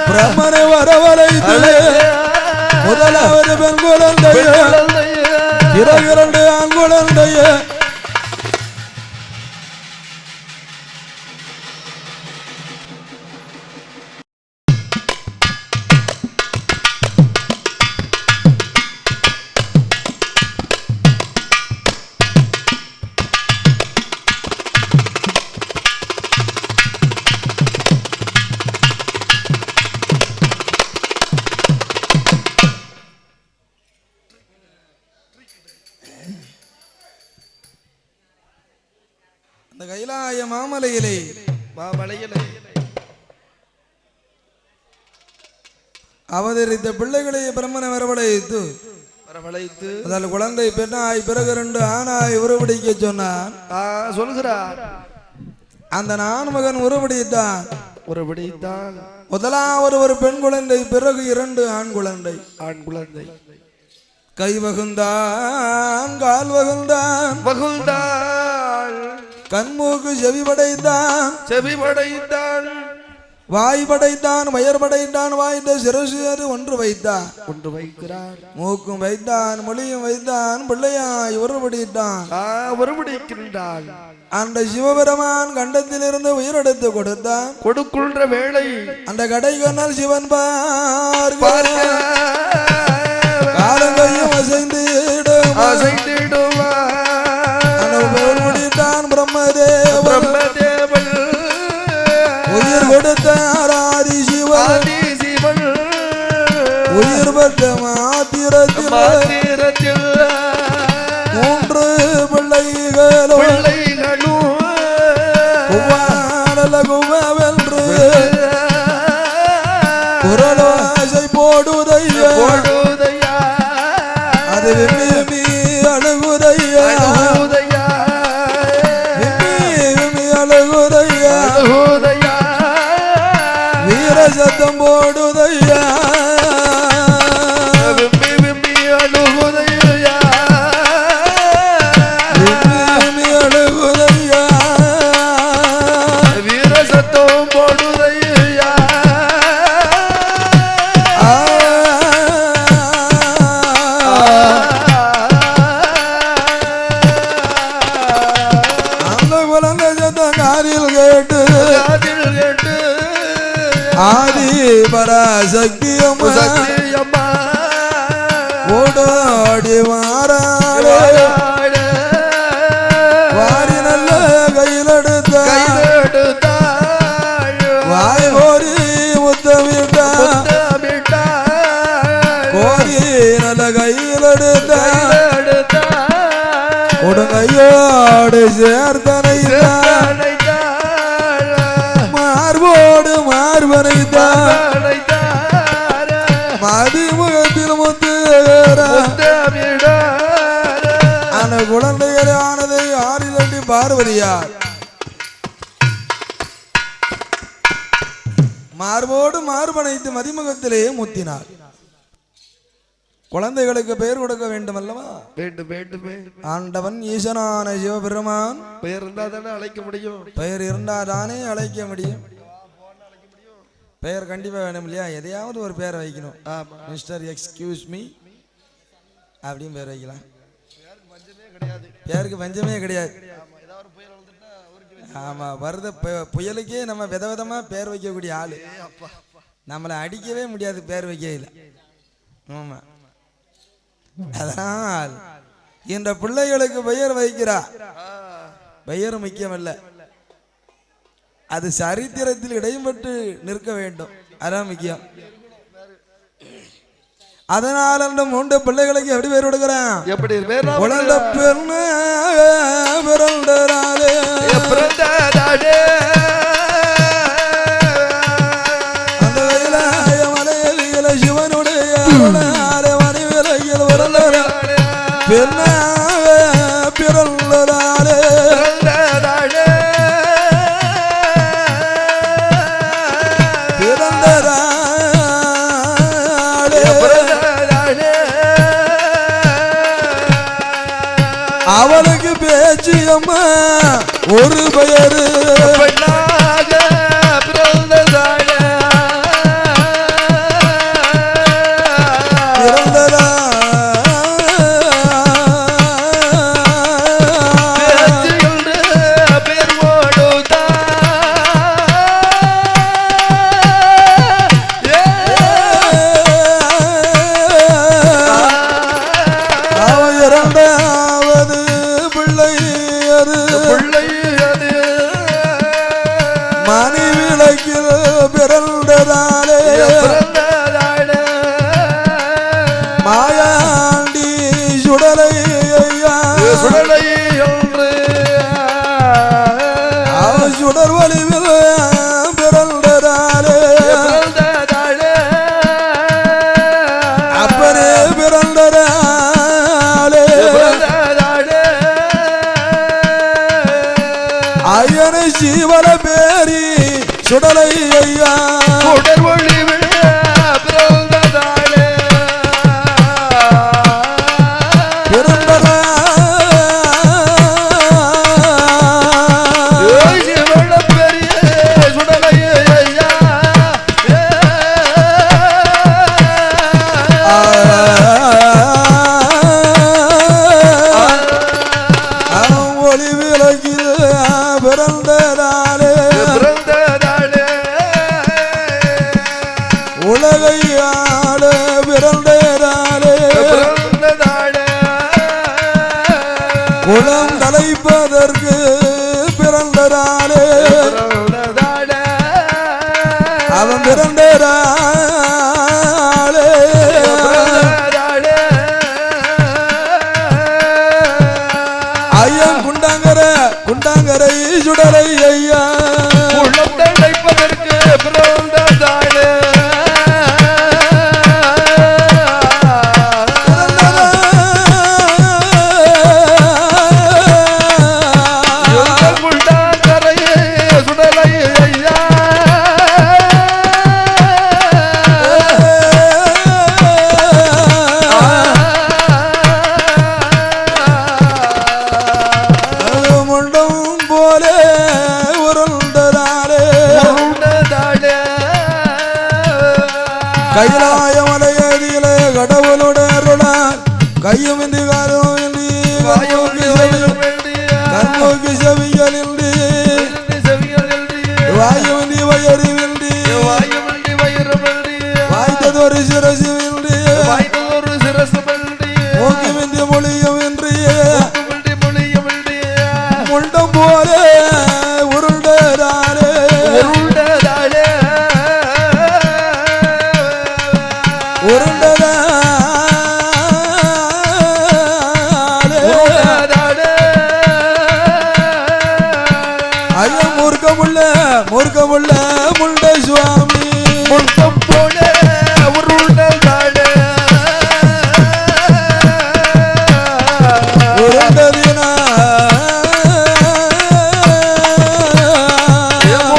பிரம்மனை வரவழைத்து முதலாவது பெண் குழந்தைய பிறகு 2 ஆண் குழந்தைய அந்த கைலாய மாமலையிலே அவதரித்த பிள்ளைகளை பிரம்மனை வரவழைத்து அதில் குழந்தை பெண்ணாய் பிறகு 2 ஆணாய் உருவடிக்க சொன்னான். சொல்கிறார் அந்த நான்மகன் உருவடித்தான். முதலாவது ஒரு பெண் குழந்தை, பிறகு 2 ஆண் குழந்தை. கை வகுந்தான், கால் வகுந்தான், கண்மூக்கு செவி படைத்தான், வாய் படைத்தான், வயர் படைத்தான், வாய்ந்த சிரசு ஒன்று வைத்தான், மூக்கும் வைத்தான், மொழியும் வைத்தான், பிள்ளையாய் உருவடித்தான். அந்த சிவபெருமான் கண்டத்திலிருந்து உயிரெடுத்து கொடுக்கின்ற வேளை அந்த கடை கண்ணால் சிவன் காலங்கையும் அசைந்திடுவான். பிரம்மதேவன் உயிர் கொடுத்தார் ஆதி சிவன். உயிர் பெற்ற மாத்திரத்தில் 3 பிள்ளைகளும் குவானலகுவென்று குரலோசை போடுதையா. அது விம்மி அழுகுதையா, விம்மி அழுகுதையா, வீர சத்தம் போடுதையா, விம்மி அழுகுதையா, வீர சத்தம் போடுதையா. ஆதி பராசக்தி அம்மா ஓடாடி மாறாளே, வாரி நல்ல கையிலெடுத்த வாய் கோரி முத்தமிட்டா, கோரி நல்ல கையிலெடுத்த கொடுங்கையோடு சேர்த்தனை மார்போடு மார்பனைத்தார், மதிமுகத்தில் அந்த குழந்தைகளானதை 6 பார்வதியார் மார்போடு மார்பனைத்து மதிமுகத்திலே முத்தினார். குழந்தைகளுக்கு பெயர் கொடுக்க வேண்டும் அல்லவா? ஆண்டவன் ஈசனான சிவபெருமான் பெயர் இருந்தால் தானே அழைக்க முடியும். பெயர் இருந்தால் தானே அழைக்க முடியும். பெயர் கண்டிப்பா வேணும் இல்லையா? எதையாவது ஒரு பெயரை வைக்கணும். மிஸ்டர் எக்ஸ்கியூஸ் மீ அப்படின்னு பெயர் வைக்கலாம். பேருக்கு பஞ்சமே கிடையாது. ஆமா, வருத புயலுக்கே நம்ம விதவிதமா பேர் வைக்கக்கூடிய ஆளு. நம்மளை அடிக்கவே முடியாது பேர் வைக்கல. ஆமா, அதனால் இந்த பிள்ளைகளுக்கு பெயர் வைக்கிறார். பெயர் முக்கியமல்ல, அது சரித்திரத்தில் இடைப்பட்டு நிற்க வேண்டும், அதான் முக்கியம். அதனால் அந்த 3 பிள்ளைகளுக்கு எப்படி பேர் கொடுக்கிறான்? எப்படி குழந்தை பெண்ணு பிறந்தாலே அந்த கைலாய மலையில சிவனுடைய மணிவிலையில் பெண்ண பிறந்தாலே அவளுக்கு பேச்சியம்மா ஒரு பெயரு பிறந்ததா உலகை ஆள பிறந்தேராலே குளம் தலைப்பதற்கு பிறந்தராலே அவன் பிறந்தேராலே ஐயன் குண்டாங்கரை சுடலை ஐயா குளம் தலைப்பதற்கு பிறந்ததாளே கைலாய மலையடியிலே கடவுளுடன் கையும் இன்றி காலும் இன்றி கண்ணோக்கி செவியல் இன்றி வாயும் இன்றி வயரும் இன்றி வாய்த்ததொரு சிரசு இன்றி மூக்கும் இன்றி மொழியும் இன்றி முண்டம் போல உருண்டதாலே மூர்க்கமுள்ள முண்ட சுவாமி முண்டம் போல உருண்டதாளே உருண்டதினா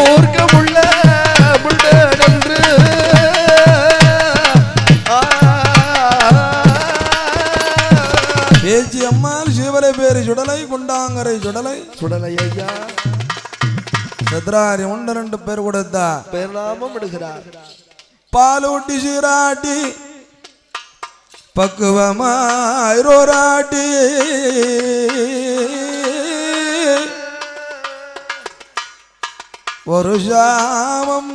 மூர்க்கமுள்ள முண்டன்று பேச்சு அம்மாள் சிவரை பேரு சுடலை குண்டாங்கரை சுடலை ஐயா சத்ராரி 1-2 பேர் கொடுத்தா பேர் நாமம் விடுகிறார் பாலூட்டி சீராட்டி பக்குவமாயிரோராட்டி ஒரு சாமம்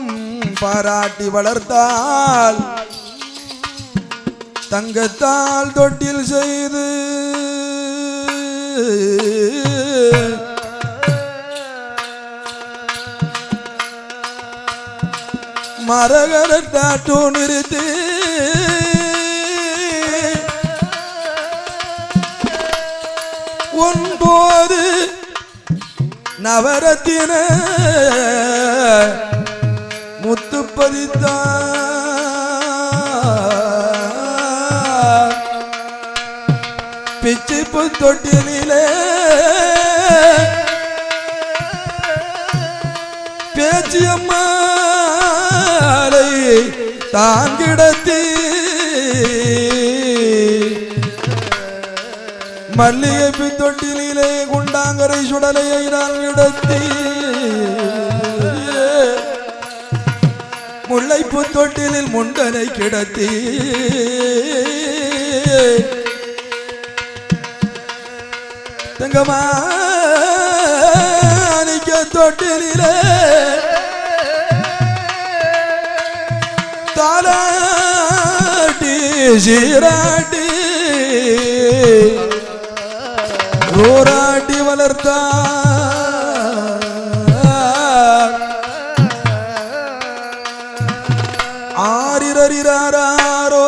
பாராட்டி வளர்த்தால் தங்கத்தால் தொட்டில் செய்து மரகரட்டாட்டு நிறுத்தி ஒன்பது நவரத்தின முத்து பதித்தார் பிச்சிப்பு தொட்டிலே பேச்சியம்மா தான் கிடத்தி மல்லிகை தொட்டிலே குண்டாங்கரை சுடலையை நான் கிடத்தி முல்லைப்பு தொட்டிலில் முண்டனை கிடத்தி தங்கமாணிக்க தொட்டிலே தாலாட்டி சீராட்டி ரோராட்டி வளர்த்தா ஆரிரரிராரோ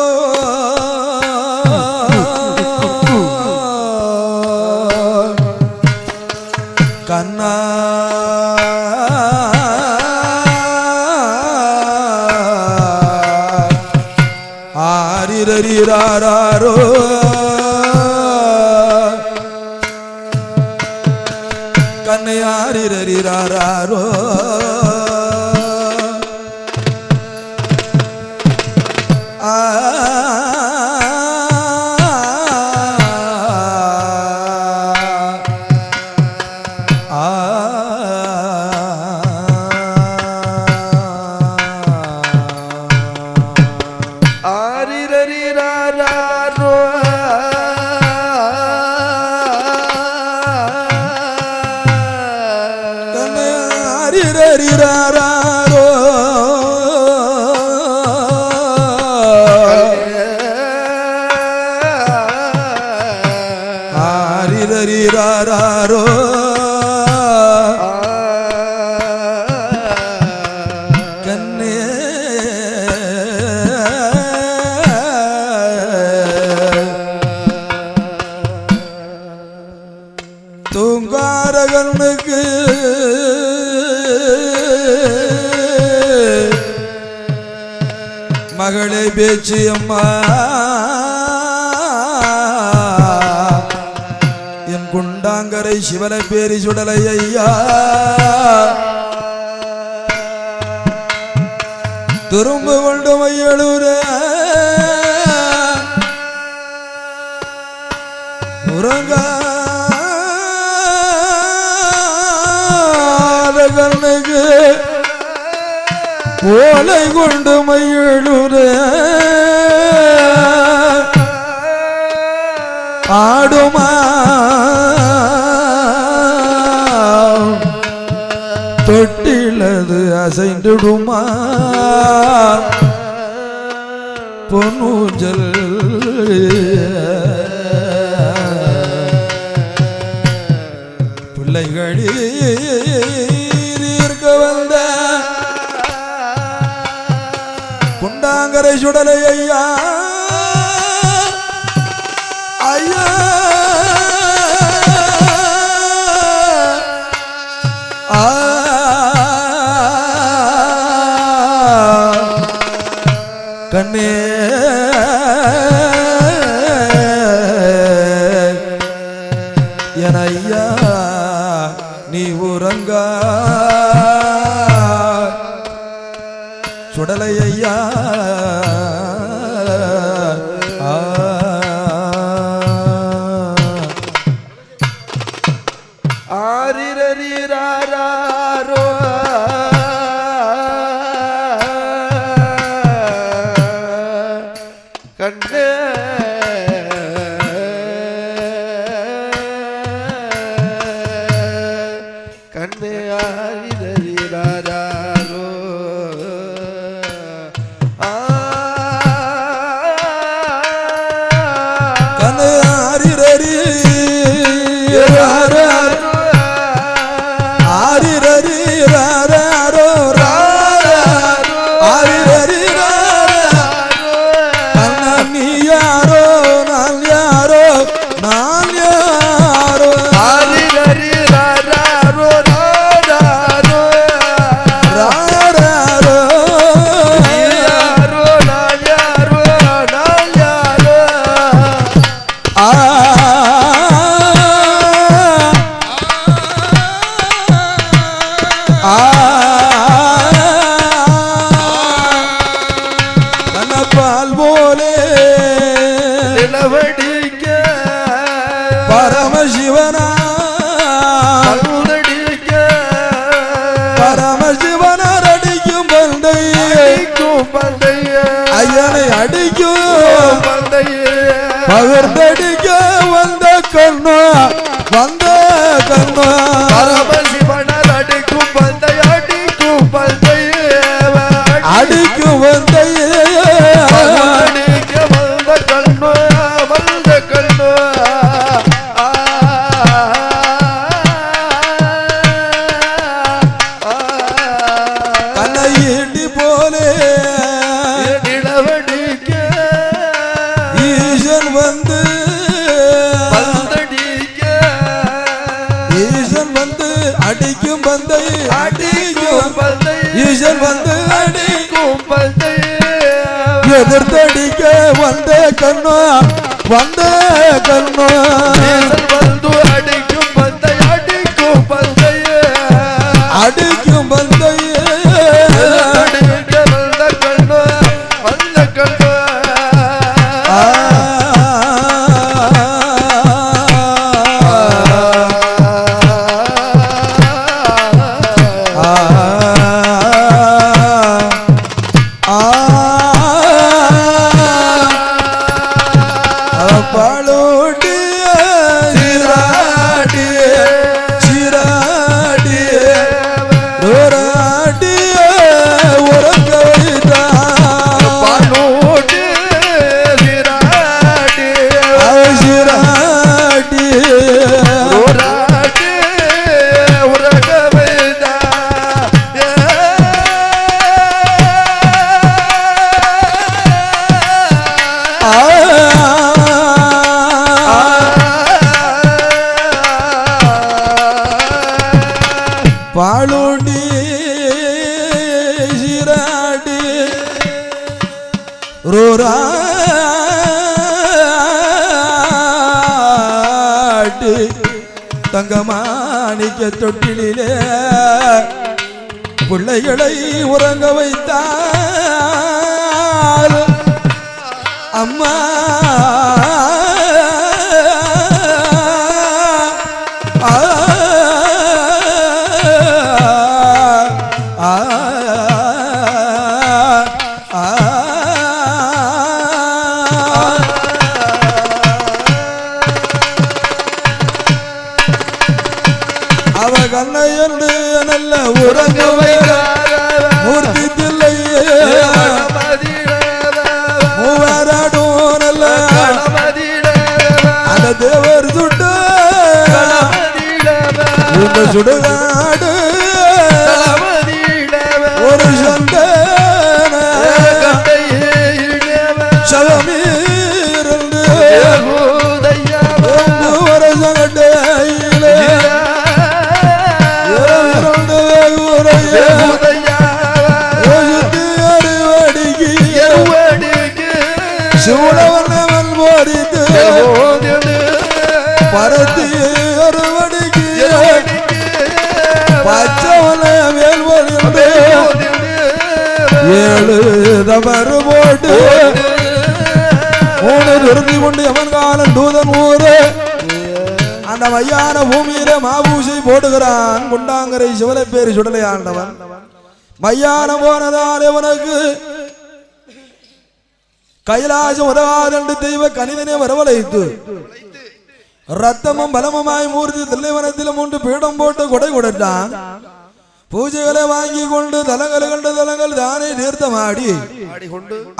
கண்ணா ஆரிரரிராரோ கண்ணையாரிரரிராரோ மகளே பேச்சு அம்மா என் குண்டாங்கரை சிவனை பேரி சுடலை ஐயா திரும்ப கொண்டு மையழுற உறங்காத கண்ணுக்கு ஓலை கொண்டு மையழுற ஆடுமா தொட்டிலது அசைந்துடுமா பொன்னூஞ்சல் பிள்ளைகளீர்க்க வந்த குண்டாங்கரை சுடலை ஐயா ஐயா கண்ணே என் ஐயா நீ உறங்கா சுடலை ஐயா ஆரிரரிராரோ கண்ணே கண்ணே ஆரிரரிராரோ கண்ணே ஆரிரரி பரமசிவனா பரமசிவனார் அடிக்கும் பந்தை ஐயனை அடிக்கும் பகிர்ந்தடிக்க வந்த கண்ணா பரமசிவனார் அடிக்கும் பந்தை அடிக்கும் வந்தை அடிக்கும் பந்தை ஈசன் வந்து அடிக்கும் பந்தை எதிர்த்தடிக்க வந்த கண்ணா வந்து அடிக்கும் பந்தை அடிக்கும் பந்தை ரோராட்டு தங்கமாணிக்க தொட்டிலே பிள்ளைகளை உறங்க வைத்தார் அம்மா அவ கண்ணையனுடைய நல்ல உறங்க மூர்த்தி தில்லையே மூவராடும் நல்ல அந்த தேவர் சுட்டு இந்த சுடுகாடு ஒரு சந்த சவமீரண்டு ஒரு சங்கடையில சிவனவன் போரித்து பரத்தி அறுவடைக்கு பச்சவன வேல்வழிந்து 7 தவறு போட்டு 3 துருத்தி கொண்டு எவன் காலம் தூதன் ஊரு அந்த மையான பூமியில மாபூசை போடுகிறான் குண்டாங்கரை சிவலை பேரு சுடலை ஆண்டவன் மையானம் போனதால் இவனுக்கு கைலாசம் உதவாதென்று தெய்வ கணிதனை வரவழைத்து ரத்தமும் பலமுமாய் மூர்த்தி தில்லைவனத்திலும் 3 பீடம் போட்டு கொடை கொடுத்தான் பூஜைகளை வாங்கி கொண்டு தலங்கள் கண்டு தலங்கள் தானே தீர்த்தமாடி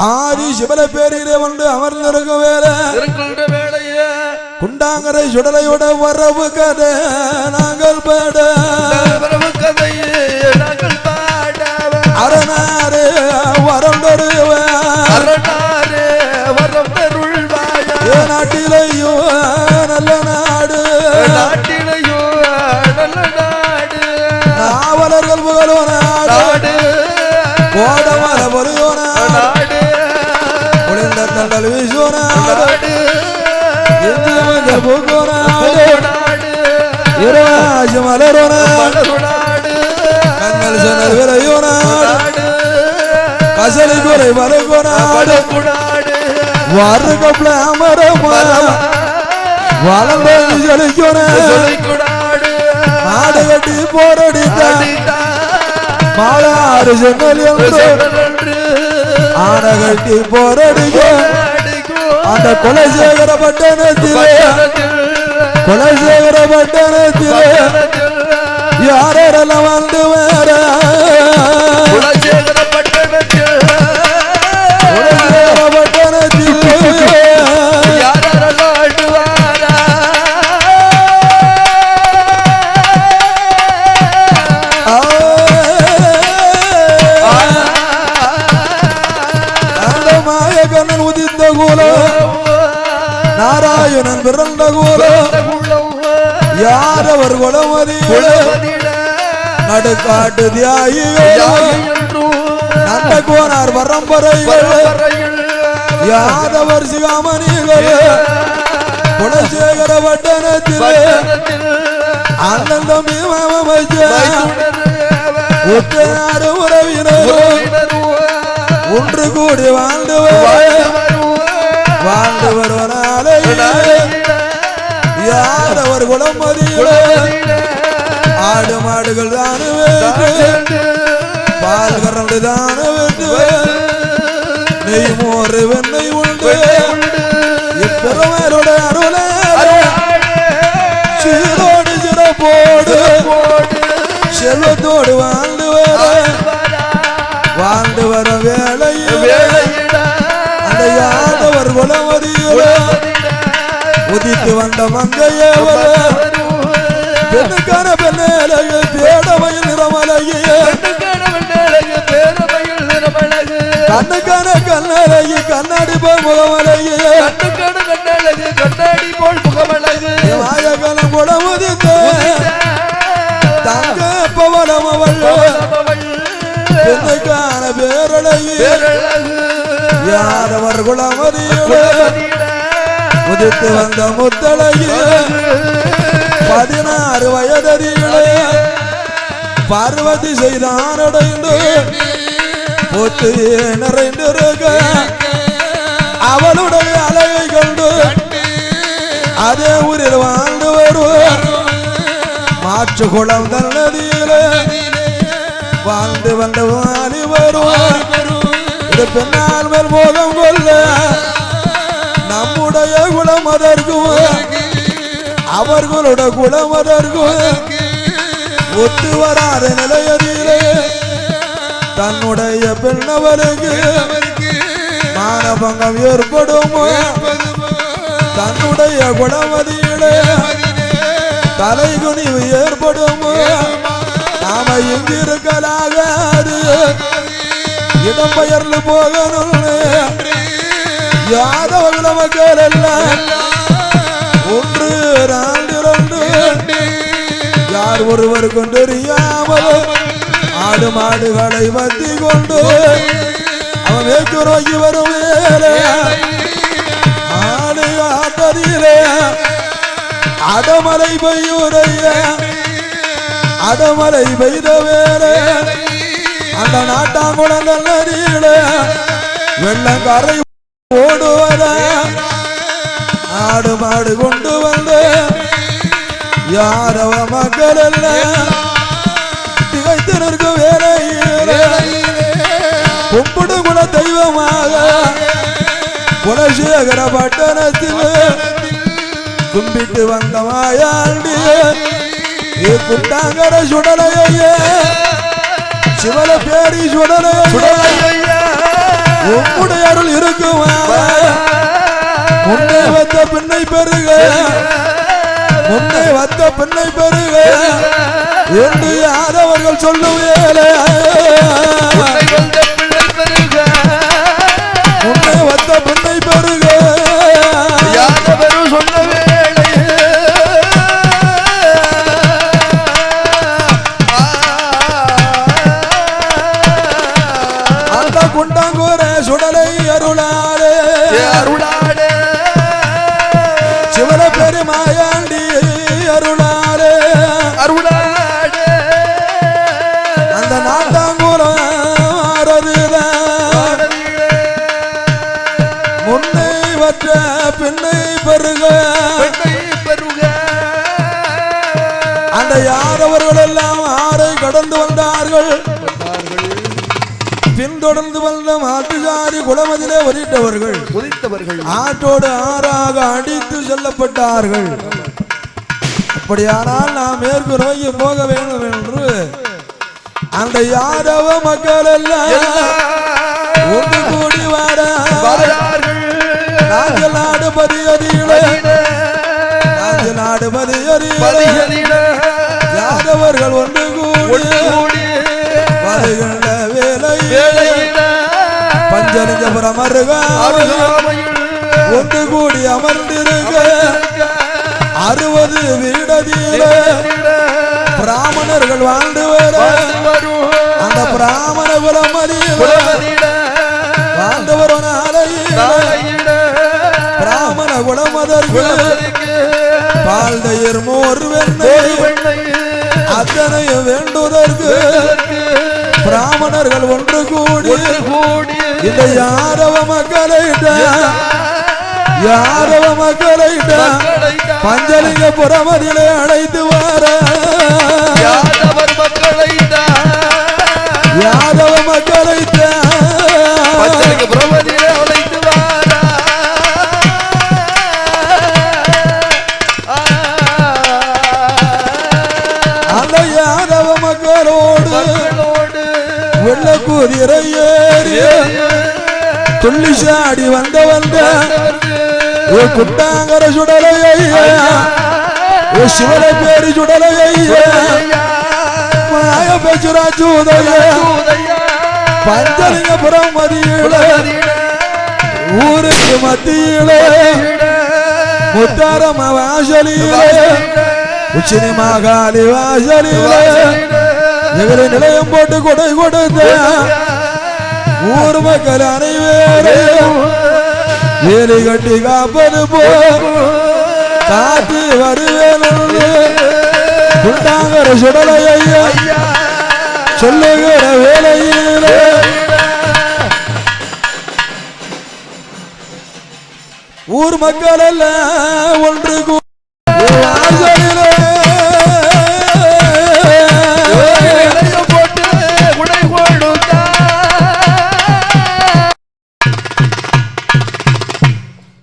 ஆதி சிவல பேரிலே வந்து அமர்ந்திருக்க வேலையே குண்டாங்கரை சுடலையோட வரவு கதை நாங்கள் பாட அரணாரே வரம் நாட்டிலையோ நல்ல நாடு நாவலர்கள் புகழோ நாடு கோடமர பொறியோ நாடு குளிர்ந்த தண்டல் வீசோ நாடு பூக்கோ நாடு இராஜ மலரோ நாடு கண்ணல் சொன்னல் விரையோ நாடு கசலி குறை மறுக்கோ நாடு வாருகப்ல அமரமா வளர்ந்து செழிக்கோடு நாடு கட்டி போரடித்த மாளாறு சென்னல் என்று ஆன கட்டி போரடிக்க அந்த குலசேகர பட்டணத்திலே யாரெல்லாம் வந்து வேற குலசேகர பட்டணத்தில் மாயகண்ணன் உதித்த கூலம் நாராயணன் பிறந்த கூலம் யாரவர் குலமதியில நடுக்காட்டு தியாகிகள் நந்த கோனார் பரம்பரைகள் யாதவர் சிகாமணிகள் குலசேகர பட்டணத்திலே அண்ணன் தம்பி உற்றார் உறவினரும் ஒன்று கூடி வாழ்ந்து வருவனாலே யாரவர் குலமதியில ஆடு மாடுகள் தானு பால் கரண்டு தானு நெய் மோறு வெண்ணெய் உண்டு இப்பிறவரோட அருள சீரோடு சிறப்போடு செல்வத்தோடு வாழ்ந்து வர வேளையில் அந்த யாதவர் குலமதியில உதித்து வந்த மங்கையவர் பெண்ணுக்கான பெண்ணழகு பேடமையில் நிறமழகிய கண்ணுக்கான கண்ணழகி கண்ணாடி போல் முகமழகிய மாயகலம் கூட உதித்த தங்க பவளம் அவள் பெண்ணுக்கான பேரழகி யாதவர் குலமதியிலே உதித்து வந்த முத்தழகிலே 16 வயதறியிலே பார்வதி செய்தானடைந்து பொத்து நிறைந்திருக்க அவளுடைய அழகை கண்டு அதே ஊரில் வாழ்ந்து வருவார் மாற்று குளம் நதியிலே வாழ்ந்து வந்த வாலி வருவார் இது பெண்ணால் மேல் போகம் கொள்ள நம்முடைய குலம் அதற்கும் அவர்களுடைய குலம் அதற்கும் ஒத்து வராத நிலையதிலே தன்னுடைய பெண்ணவருக்கு மானபங்கம் ஏற்படும் தன்னுடைய குணமதியிலே தலை குனிவு ஏற்படும் நாம இங்கிருக்கலாகாது இடம்பெயர்ந்து போகணும் யாதவர்கள மக்கள் எல்லாம் 1 2 யார் ஒருவருக்கும் தெரியாமல் ஆடு மாடுகளை வத்தி கொண்டு அவன் வேக்குறோக்கி வரும் வேலை ஆடு ஆட்டதிலே அடமலை பெய்யுடைய அடமலை பெய்த வேலை அந்த நாட்டாங்குளம் நதியிலே வெள்ளங்கரை ஓடுவத ஆடு மாடு கொண்டு வந்து யாரவ மக்கள் எல்லாம் திகைத்து நிற்கும் வேலையிலே கும்பிடு குல தெய்வமாக குலசேகர பட்டணத்தில் கும்பிட்டு வந்த மாயாண்டி குண்டாங்கர சுடலையே சிவல பேரி சுடலையே உம்முடைய அருள் இருக்குமா முன்னே வந்த பின்னை பெருக முன்னே வந்த பின்னை பெருக என்று யாரவர்கள் சொல்லுவேலே முன்னே வந்த பின்னை பெருக யாரவர்கள் சொல்லுவே குண்டாங்கோர சுடலை அருளாளே அருளாளே சிவல பெருமாயாண்டி அருளாளே அருளாளே அந்த நாட்டாங்கூரம் முன்னை வற்ற பின்னை பெருக அந்த யாரவர்கள் எல்லாம் ஆறை கடந்து வந்தார்கள் பின்தொடர்ந்து வந்த மாட்டுசாரி குளமதிலே ஒலித்தவர்கள் ஆற்றோடு ஆறாக அடித்து செல்லப்பட்டார்கள். அப்படியானால் நாம் மேற்கு நோக்கி போக வேண்டும் என்று அந்த யாதவ மக்கள் எல்லாம் ஒன்று கூடி வாரார்கள். நாங்கள் நாடு பதியதிலே யாதவர்கள் ஒன்று கூடி வருகின்ற வேலையில பஞ்சலிங்கபுரம் ஒன்று கூடி அமர்ந்திருக்க 60 வீடதியில பிராமணர்கள் வாழ்ந்து வர அந்த பிராமண குலமதியில வாழ்ந்து வரும் நாளையில பிராமண குலமதற்கு பால் தயிர் மோர் வெண்ணெய் அத்தனையும் வேண்டுவதற்கு பிராமணர்கள் ஒன்று கூடி இந்த யாதவ மக்களை பஞ்சலிங்கபுரமதிலே அழைத்து வர யாதவ மக்களை பஞ்சலிங்கபுரமதிலே அழைத்து வர அந்த யாதவ மக்களோடு வெள்ள குதிரை ஏறி துள்ளி சாடி வந்த குட்டாங்கர சுடலைய சிவனை பேரி சுடலைய மாய பேச்சுரா சூதைய பஞ்சலிங்கபுரம் மதியில ஊருக்கு மத்தியில முத்தாரம வாசலில உச்சினி மாகாளி வாசலில எங்களை நிலையம் போட்டு கொடை கொடுத்த ஊர் மக்கள் அனைவரையும் வேலி கட்டி காப்பது போ காத்து வருவேன் குண்டாங்கிற சுடலை ஐயா சொல்லுகிற வேலையில ஊர் மக்கள் எல்லாம் ஒன்று போட்டு உடை கொடுத்தா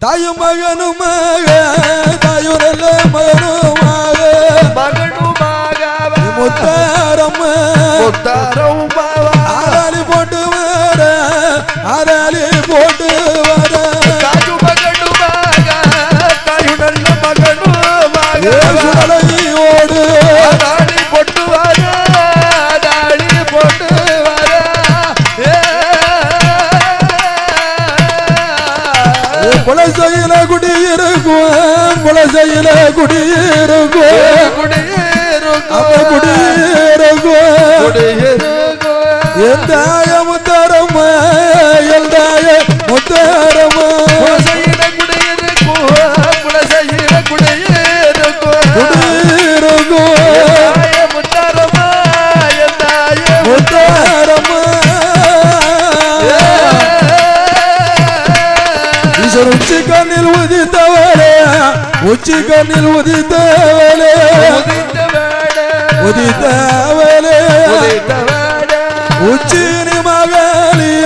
தாயும் மகனுமாக தாயுரல்ல மகனுமாக முத்தாரம் ஆராலி போட்டு வர ஆராலி போட்டு வர தாயு மகனுமாக தாயுடல்ல மகனுமாக சுடலையோடு தாடி போட்டு வர தாடி போட்டு வர குலசையில குடியிருக்கும் குலசையில குடியிருக்கும் எந்தாய முத்தாரம்ம எந்தாய முத்தாரம்ம குலசையில குடியிருக்கும் குலசையில குடியிருக்கும் முத்தாரம்மா எந்தாய முத்தாரம்ம ஈஸ்வர உச்சி கண்ணில் உதித்தவளே உச்சி கண்ணில் உதித்தவளே உதித்தவளே உச்சினி மகாலிய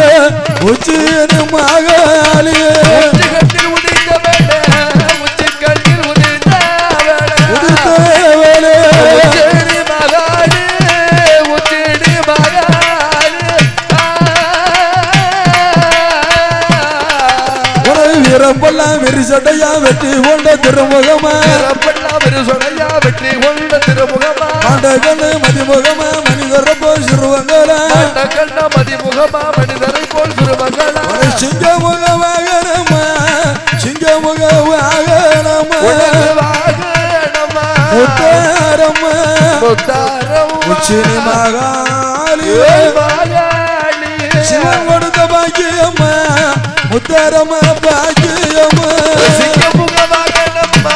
உச்சினி மகாலிய உதித்தவளே வீரப்பெல்லாம் விரிசடையா வெற்றி கொண்ட திருமுகமா வெற்றி கொண்ட திருமுகமா கண்ணு மதிமுகமா மனிதரை போல் சிறுவங்களா கண்ண மதிமுகமா மனிதரை போல் சிறுவங்களா சிங்கமுக வாகனமா சிங்கமுக வாகனமா முத்தாரம்மா உச்சினி மகாலி சிவன் கொடுத்த பாக்கியம்மா முத்தாரம்மா பாக்கியம்மா சிங்கமுக வாகனம்மா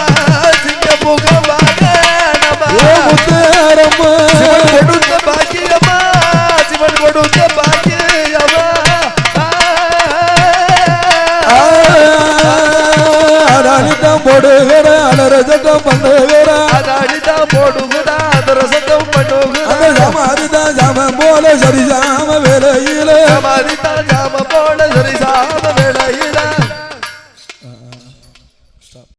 சிங்கமுக வாகனம்மா முத்தாரம்மா சிவன் கொடுத்த பாக்கியம்மா சிவன் கொடுத்த பாக்கியம்மா அதானிதான் போடுகிற அலரசட்டம் பண்ணுகிற அதானிதான் போடுகிற அதரசட்டம் பண்ணுகிற அந்த சமாதிதான் சமம் போல சரிதான்